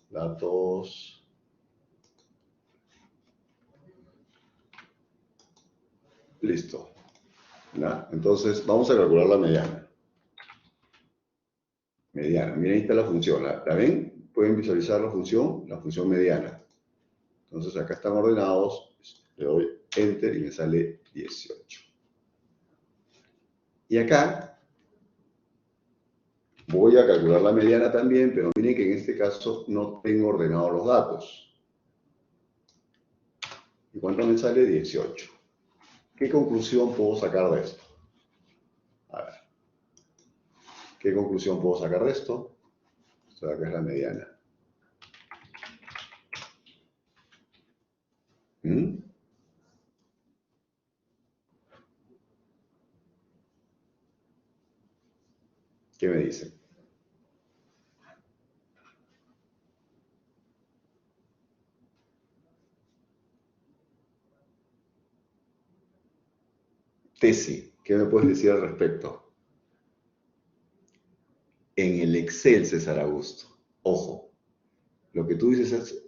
Speaker 1: Datos. Listo. ¿Ya? Entonces, vamos a calcular la mediana. Mediana. Miren, ahí está la función. ¿La ven? Pueden visualizar la función mediana. Entonces, acá están ordenados. Le doy Enter y me sale 18. Y acá voy a calcular la mediana también, pero miren que en este caso no tengo ordenados los datos. ¿Y cuánto me sale? 18. ¿Qué conclusión puedo sacar de esto? A ver. ¿Qué conclusión puedo sacar de esto? Esto de acá es la mediana. ¿Mm? ¿Qué me dicen? Tesi, ¿qué me puedes decir al respecto? En el Excel, César Augusto. Ojo, lo que tú dices es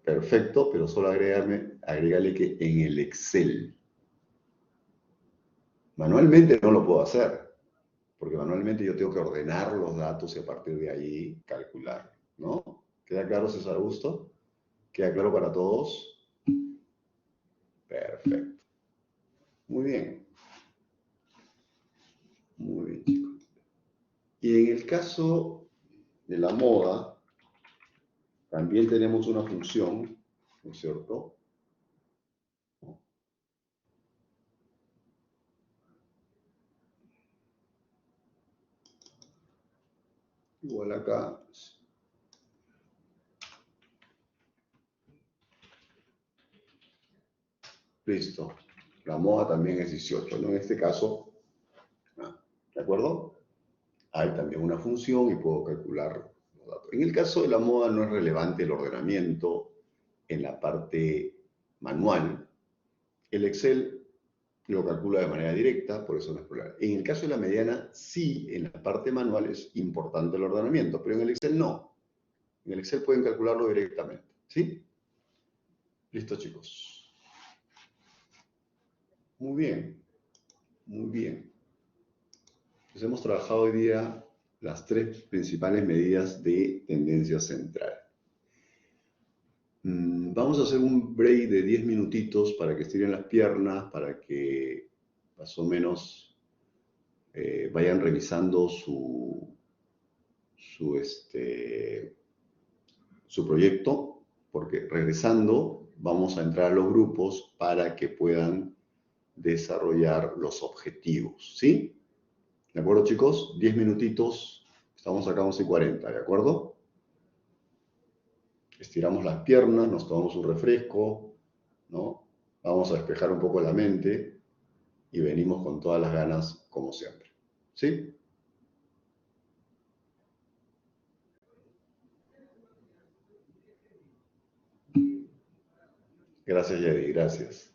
Speaker 1: perfecto, pero solo agrégale que en el Excel. Manualmente no lo puedo hacer, porque manualmente yo tengo que ordenar los datos y a partir de ahí calcular, ¿no? ¿Queda claro, César Augusto? ¿Queda claro para todos? Perfecto. Muy bien. Muy bien, chicos. Y en el caso de la moda, también tenemos una función, ¿no es cierto? Igual acá. Listo. La moda también es 18, ¿no? En este caso, ¿de acuerdo? Hay también una función y puedo calcular los datos. En el caso de la moda no es relevante el ordenamiento en la parte manual. El Excel lo calcula de manera directa, por eso no es problema. En el caso de la mediana, sí, en la parte manual es importante el ordenamiento, pero en el Excel no. En el Excel pueden calcularlo directamente. ¿Sí? Listo, chicos. Muy bien. Muy bien. Pues hemos trabajado hoy día las 3 principales medidas de tendencia central. Vamos a hacer un break de 10 minutitos para que estiren las piernas, para que más o menos vayan revisando su proyecto, porque regresando vamos a entrar a los grupos para que puedan desarrollar los objetivos, ¿sí? ¿De acuerdo, chicos? 10 minutitos, estamos acá a 11:40, ¿de acuerdo? Estiramos las piernas, nos tomamos un refresco, ¿no? Vamos a despejar un poco la mente y venimos con todas las ganas, como siempre, ¿sí? Gracias, Yadi, gracias.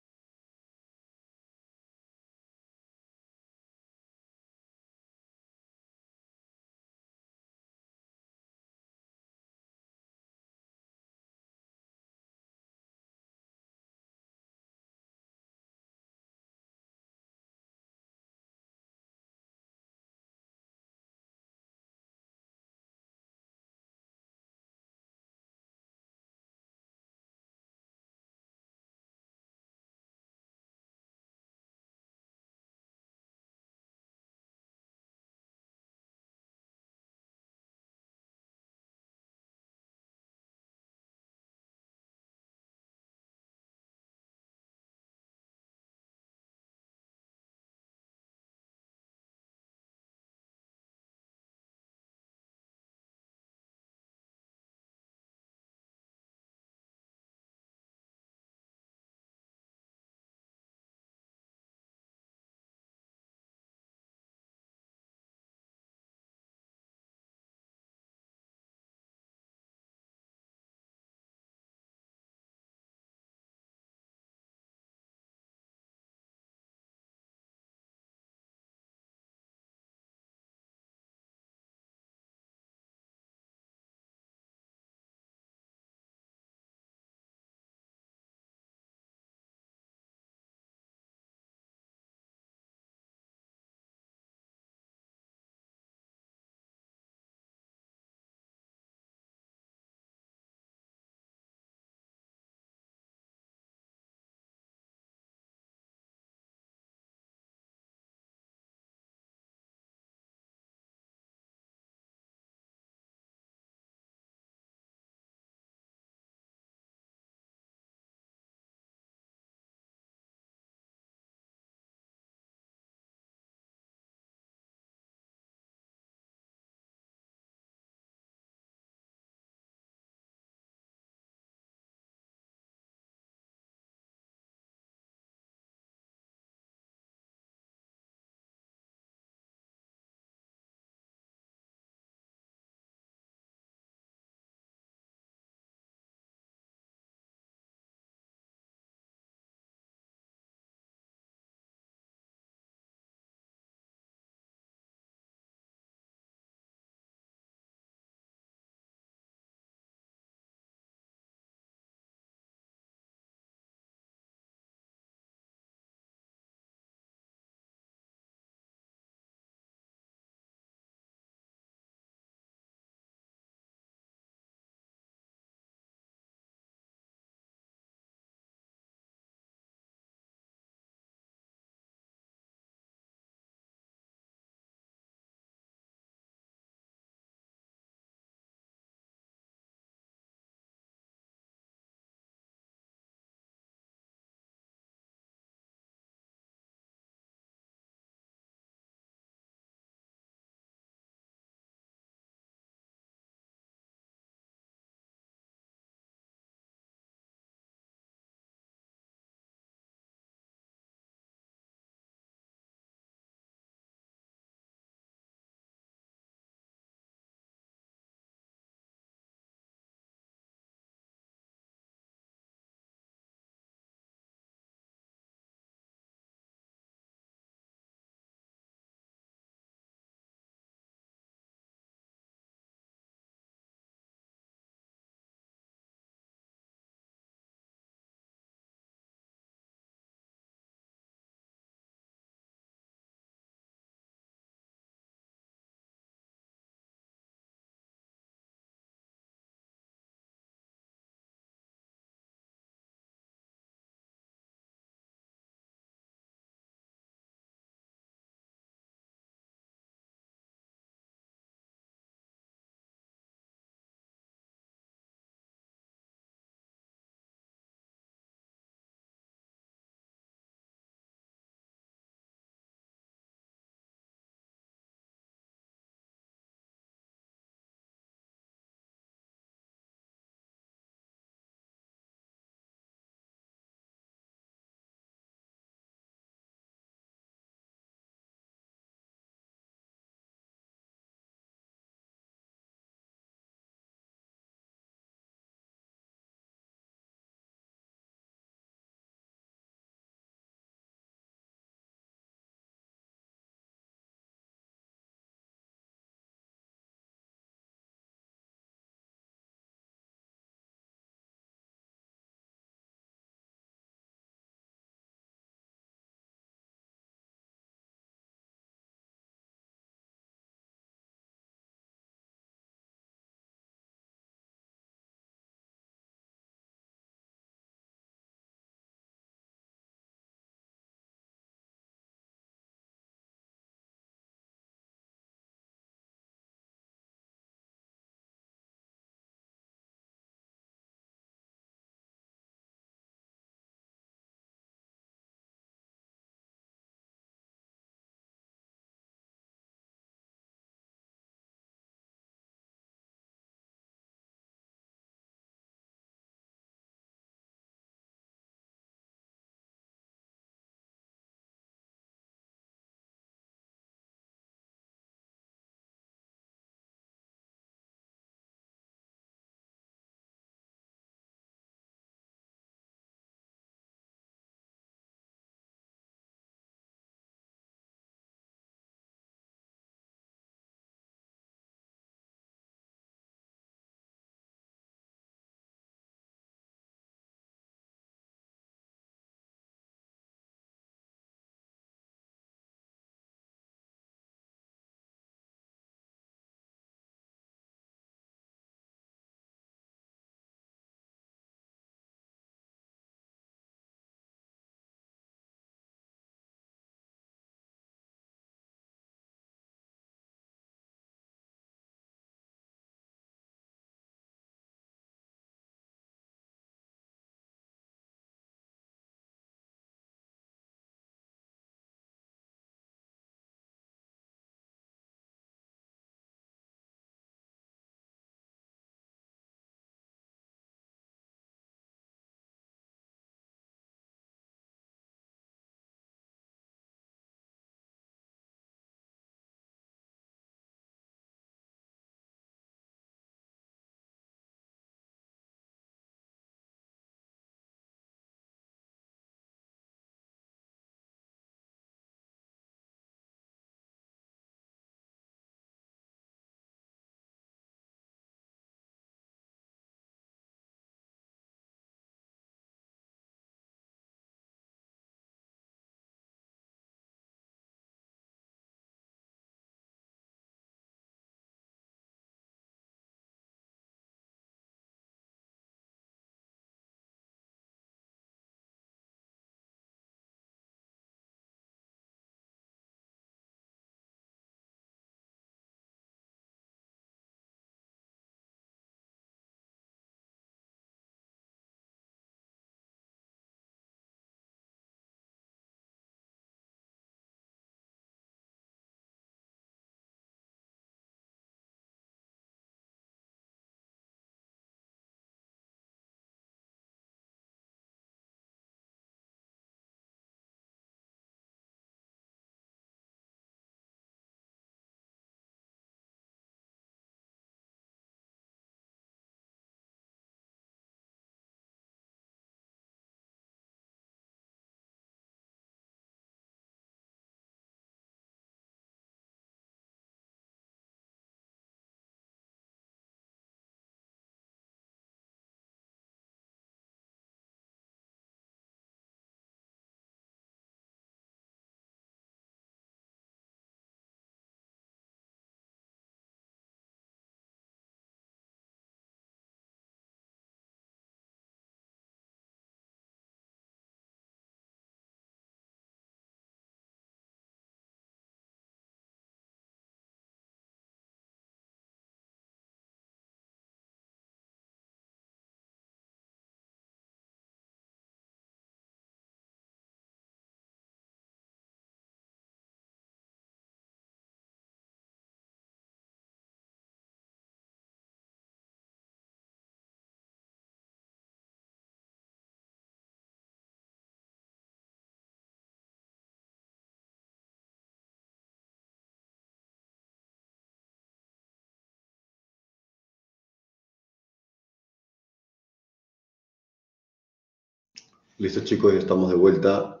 Speaker 1: Listo, chicos, ya estamos de vuelta.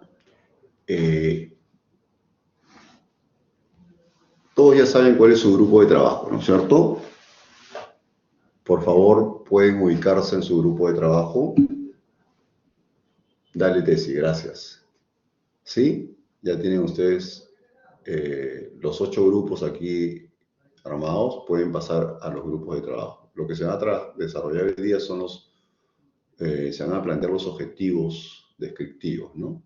Speaker 1: Todos ya saben cuál es su grupo de trabajo, ¿no es cierto? Por favor, pueden ubicarse en su grupo de trabajo. Dale, Tessy, gracias. ¿Sí? Ya tienen ustedes los 8 grupos aquí armados, pueden pasar a los grupos de trabajo. Lo que se va a desarrollar hoy día son se van a plantear los objetivos descriptivos, ¿no?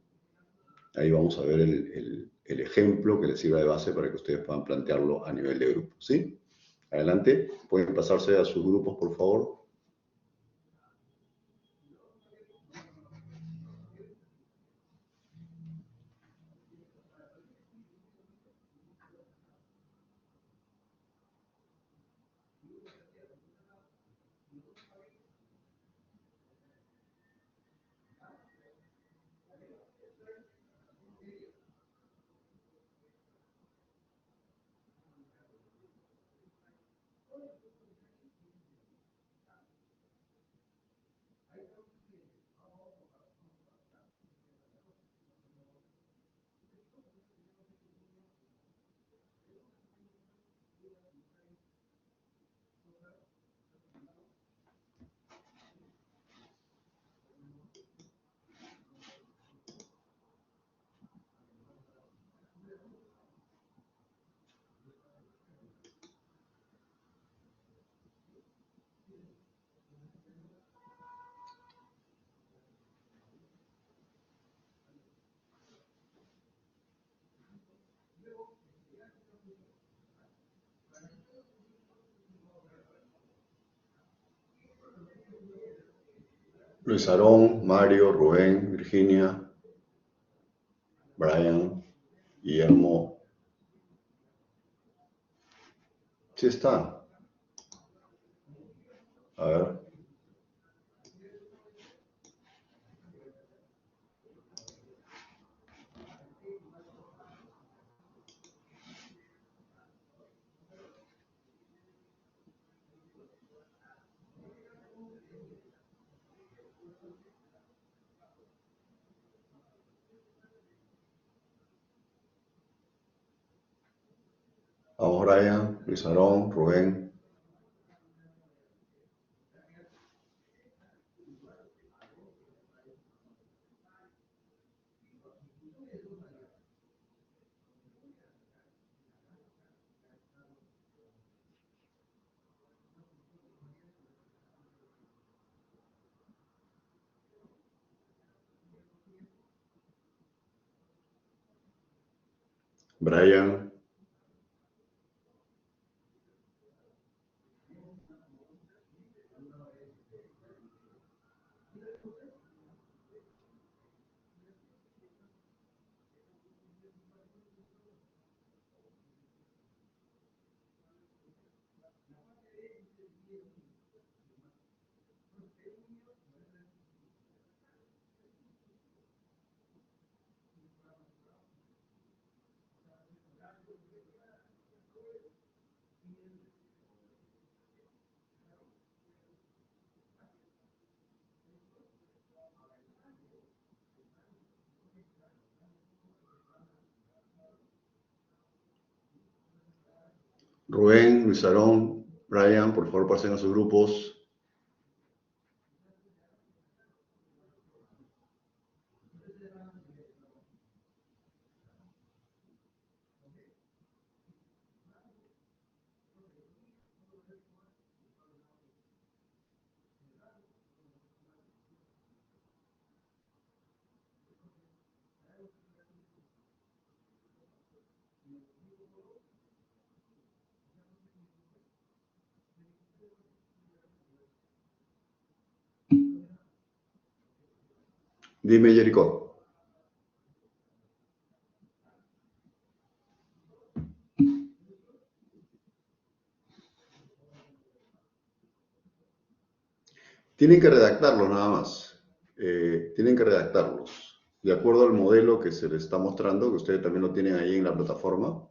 Speaker 1: Ahí vamos a ver el ejemplo que les sirva de base para que ustedes puedan plantearlo a nivel de grupo, ¿sí? Adelante, pueden pasarse a sus grupos, por favor. Luis Aarón, Mario, Rubén, Virginia, Brian, Guillermo. Sí está. A ver. Vamos, Brian, Luis Aarón, Rubén. Brian. Rubén, Luis Aarón, Brian, por favor pasen a sus grupos. Dime, Jericó. Tienen que redactarlos nada más. Tienen que redactarlos. De acuerdo al modelo que se les está mostrando, que ustedes también lo tienen ahí en la plataforma.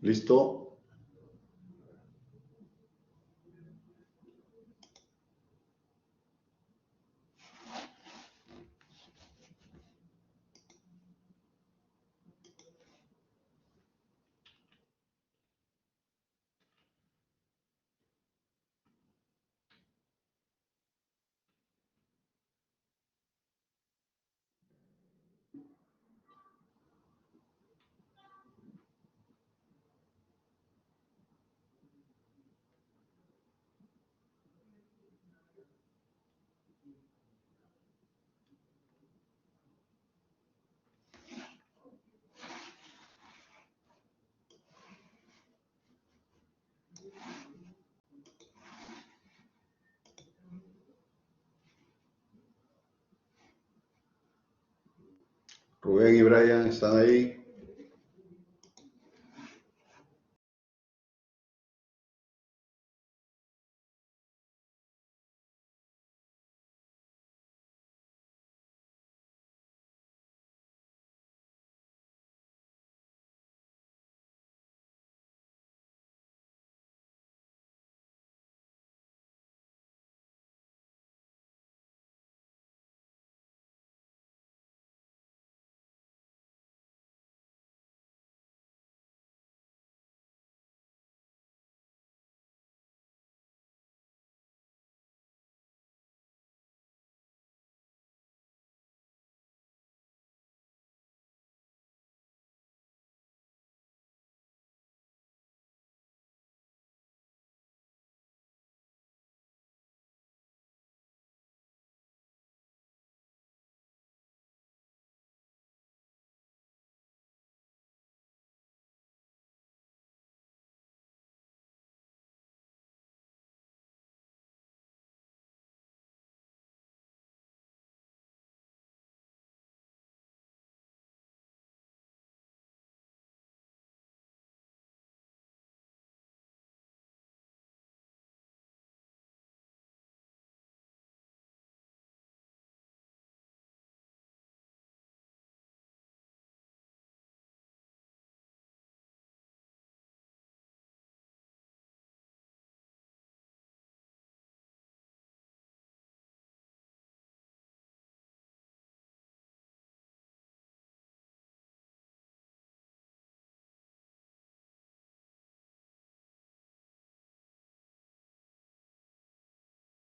Speaker 1: ¿Listo? Rubén y Brian, ¿están ahí?